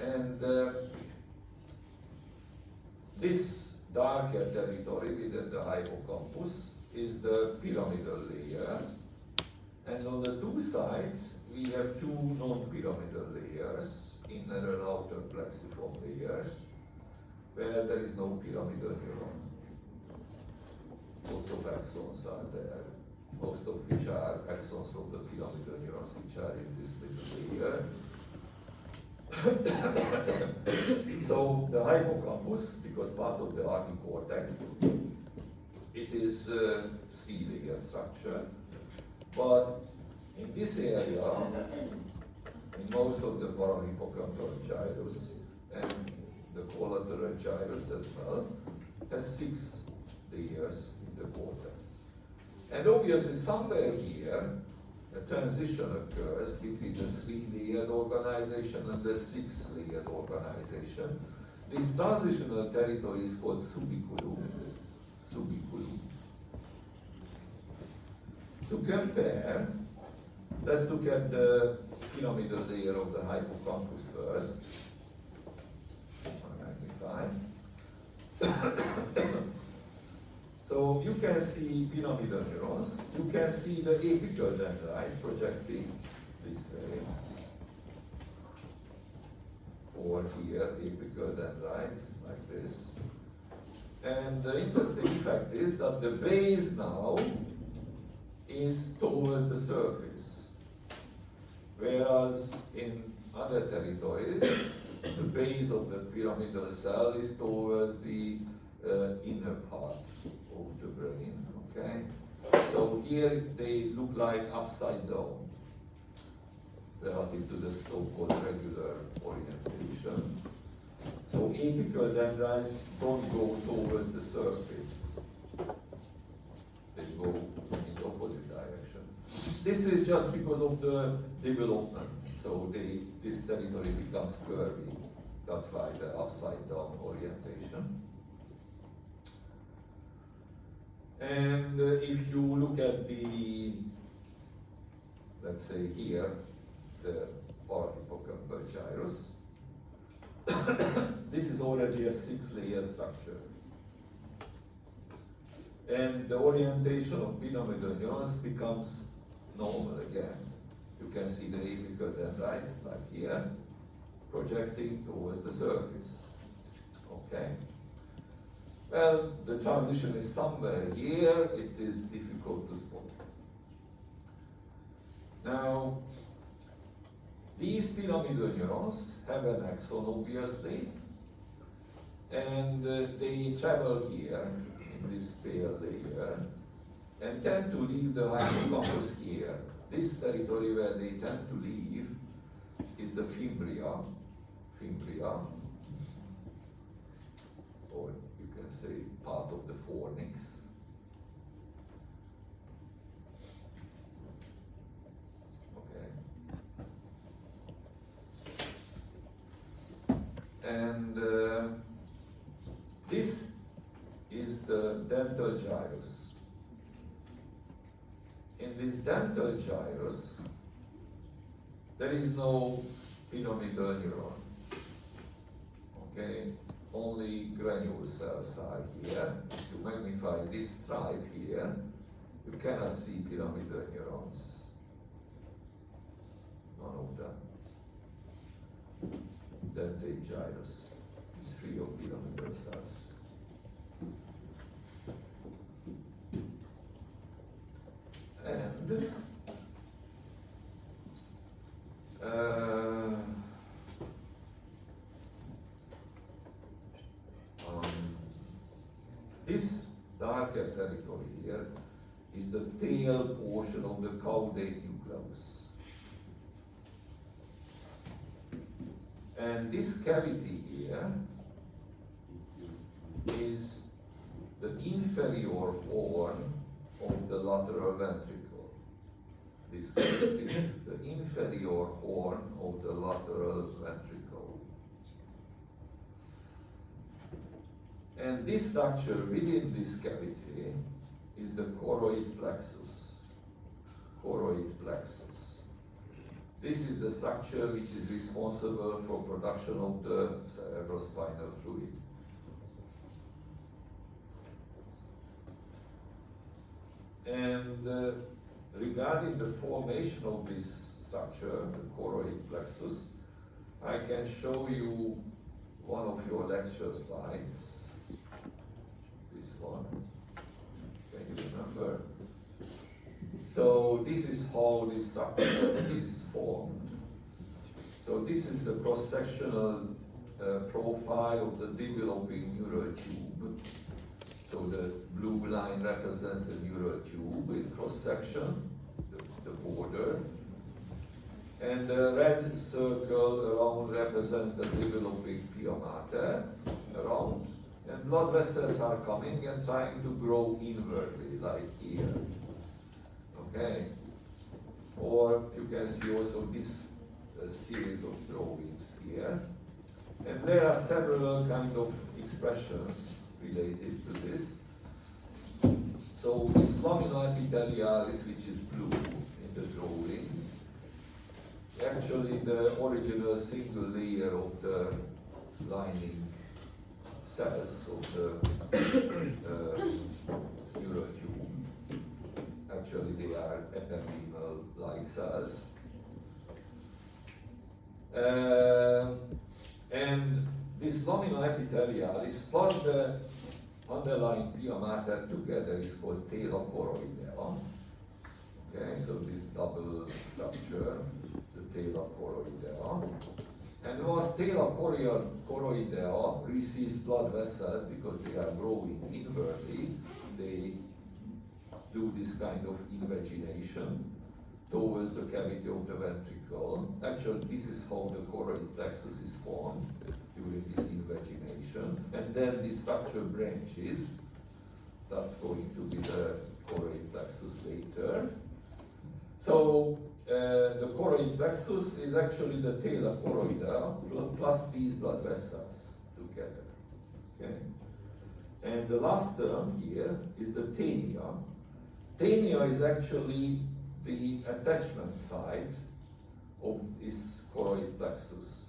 And this darker territory within the hippocampus is the pyramidal layer. And on the two sides, we have two non-pyramidal layers, inner and outer plexiform layers, where there is no pyramidal neuron. Lots of axons are there, most of which are axons of the pyramidal neurons, which are in this little layer. So the hippocampus, because part of the archicortex, it is three-layer structure. But in this area, in most of the parahippocampal gyrus and the collateral gyrus as well, has 6 layers in the cortex. And obviously somewhere here, a transition occurs between the 3-layered organization and the 6-layered organization. This transitional territory is called subiculum. Subiculum. To compare, let's look at the pyramidal layer of the hippocampus first. Magnify. So you can see pyramidal neurons. You can see the apical dendrite projecting this way. Or here, apical dendrite, like this. And the interesting effect is that the base now is towards the surface. Whereas in other territories, the base of the pyramidal cell is towards the inner part of the brain, okay? So here they look like upside down relative to the so-called regular orientation. So apical dendrites don't go towards the surface. They go in the opposite direction. This is just because of the development. So this territory becomes curvy. That's why the upside down orientation. And if you look at the, let's say here, the parahippocampal gyrus, this is already a 6-layer structure. And the orientation of pyramidal neurons becomes normal again. You can see the apical dendrite, like here, projecting towards the surface. Okay. Well, the transition is somewhere here, it is difficult to spot. Now, these pyramidal neurons have an axon, obviously, and they travel here in this pale layer and tend to leave the hippocampus here. This territory where they tend to leave is the fimbria, or you can say part of the fornix. And this is the dental gyrus. In this dental gyrus, there is no pyramidal neuron. Okay, only granule cells are here. If you magnify this stripe here, you cannot see pyramidal neurons. None of them. Dentate gyrus is free of pyramidal cells. And this darker territory here is the tail portion of the caudate nucleus. And this cavity here is the inferior horn of the lateral ventricle. This cavity, the inferior horn of the lateral ventricle. And this structure within this cavity is the choroid plexus. Choroid plexus. This is the structure which is responsible for production of the cerebrospinal fluid. And regarding the formation of this structure, the choroid plexus, I can show you one of your lecture slides. This one. Can you remember? So this is how this structure is formed. So this is the cross-sectional profile of the developing neural tube. So the blue line represents the neural tube with cross-section, the border. And the red circle around represents the developing pia mater around. And blood vessels are coming and trying to grow inwardly, like here. Okay? Or you can see also this series of drawings here. And there are several kind of expressions related to this. So this lamina epithelialis, which is blue in the drawing, actually the original single layer of the lining cells of the neural tube. Actually they are ependymal-like cells. And this lamina epithelialis plus the underlying pia mater together is called tela choroidea. Okay, so this double structure, the tela choroidea. And once tela choroidea receives blood vessels because they are growing inwardly, they do this kind of invagination towards the cavity of the ventricle. Actually, this is how the choroid plexus is formed during this invagination. And then the structure branches. That's going to be the choroid plexus later. So the choroid plexus is actually the tela choroidea plus these blood vessels together. Okay? And the last term here is the taenia. Taenia is actually the attachment site of this choroid plexus,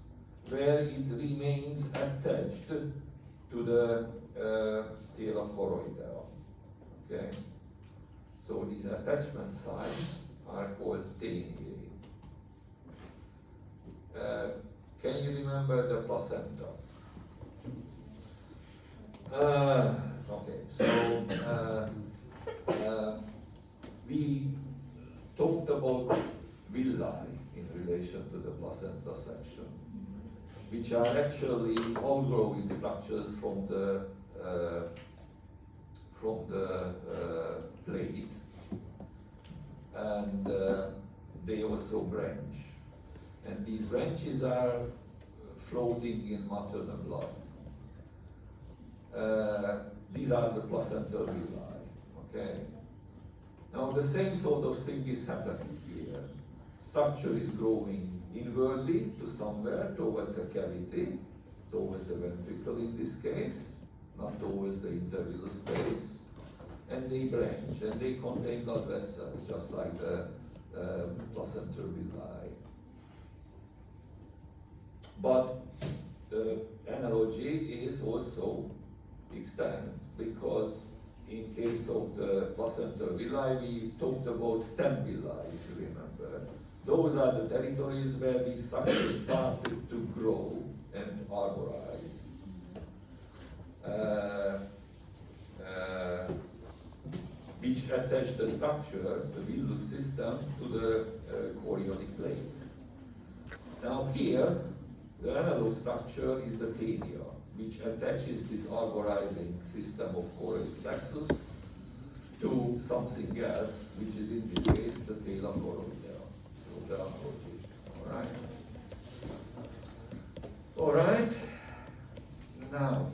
where it remains attached to the tela choroidea. Okay? So these attachment sites are called taeniae. Can you remember the placenta? Okay, so we talked about villi in relation to the placenta section, which are actually outgrowing structures from the plate, and they also branch. And these branches are floating in maternal blood. These are the placental villi, okay? Now the same sort of thing is happening here. Structure is growing inwardly to somewhere towards a cavity, towards the ventricle in this case, not towards the intervillous space. And they branch, and they contain blood vessels, just like the placental villi. But the analogy is also extant, because in case of the placental villi, we talked about stem villi, if you remember. Those are the territories where these structures started to grow and arborize. Which attach the structure, the villus system, to the chorionic plate. Now here, the analog structure is the taenia, which attaches this arborizing system of choroid plexus to something else, which is in this case the tela choroidea. So the analogy, all right? All right, now,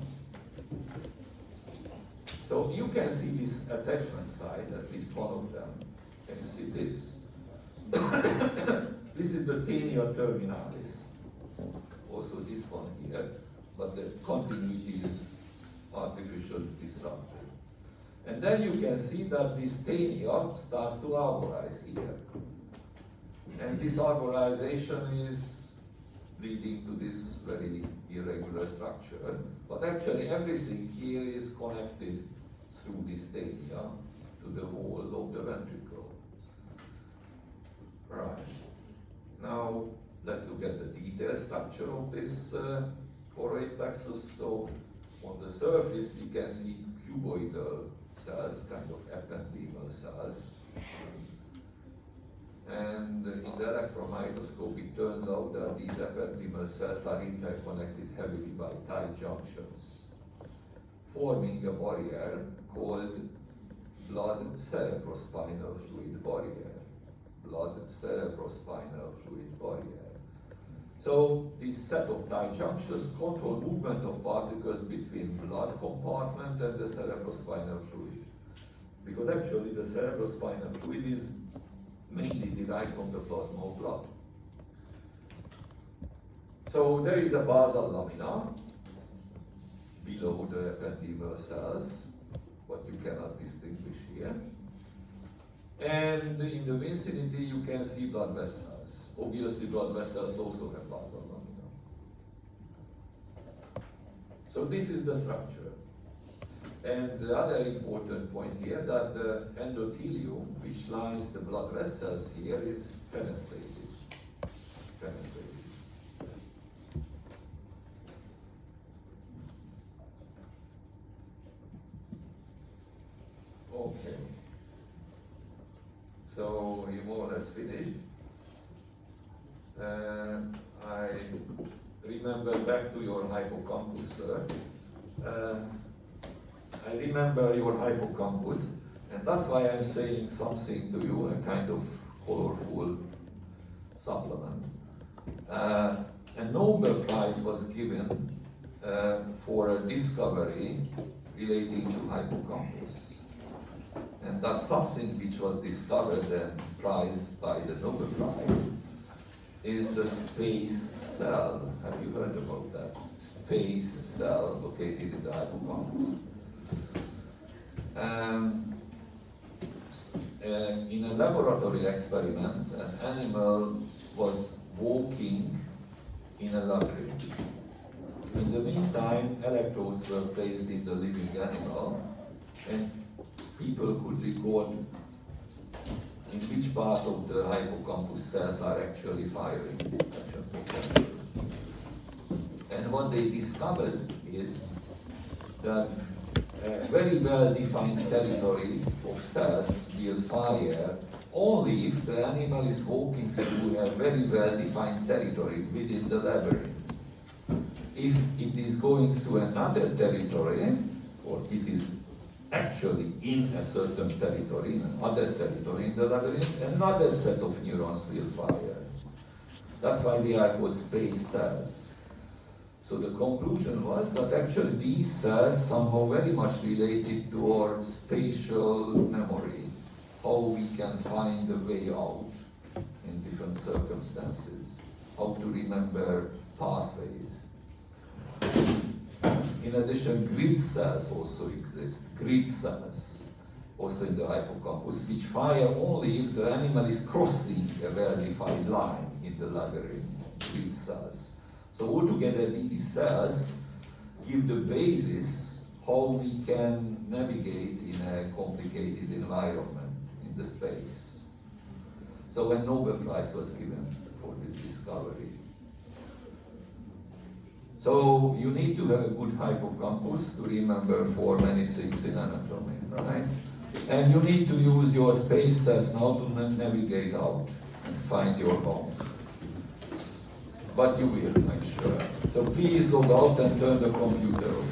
so you can see this attachment side, at least one of them. Can you see this? This is the tenia terminalis. Also this one here, but the continuity is artificially disrupted. And then you can see that this tenia starts to arborize here. And this arborization is leading to this very irregular structure. But actually everything here is connected through this tenia to the whole of the ventricle. Right. Now let's look at the detailed structure of this choroid plexus. So on the surface you can see cuboidal cells, kind of ependymal cells. And in the electron microscope it turns out that these ependymal cells are interconnected heavily by tight junctions, forming a barrier called blood cerebrospinal fluid barrier. Blood cerebrospinal fluid barrier. So this set of tight junctions control movement of particles between blood compartment and the cerebrospinal fluid. Because actually the cerebrospinal fluid is mainly derived from the plasma of blood. So there is a basal lamina below the ependymal cells, what you cannot distinguish here. And in the vicinity you can see blood vessels. Obviously blood vessels also have basal lamina. So this is the structure. And the other important point here that the endothelium, which lines the blood vessels here, is fenestrated. Fenestrated. Okay. So you more or less finished. I remember back to your hippocampus, sir. I remember your hippocampus, and that's why I'm saying something to you, a kind of colorful supplement. A Nobel Prize was given for a discovery relating to hippocampus. And that's something which was discovered and prized by the Nobel Prize is the space cell. Have you heard about that? Space cell located in the hippocampus. In a laboratory experiment, an animal was walking in a labyrinth. In the meantime, electrodes were placed in the living animal, and people could record in which part of the hippocampus cells are actually firing. And what they discovered is that a very well-defined territory of cells will fire only if the animal is walking through a very well-defined territory within the labyrinth. If it is going through another territory, or it is actually in a certain territory, in another territory in the labyrinth, another set of neurons will fire. That's why they are called space cells. So the conclusion was that actually these cells somehow very much related to our spatial memory, how we can find a way out in different circumstances, how to remember pathways. In addition, grid cells also exist, grid cells, also in the hippocampus, which fire only if the animal is crossing a well-defined line in the labyrinth, grid cells. So altogether these cells give the basis how we can navigate in a complicated environment in the space. So a Nobel Prize was given for this discovery. So you need to have a good hippocampus to remember for many things in anatomy, right? And you need to use your space cells now to navigate out and find your home. But you will, I'm sure. So please log out and turn the computer off.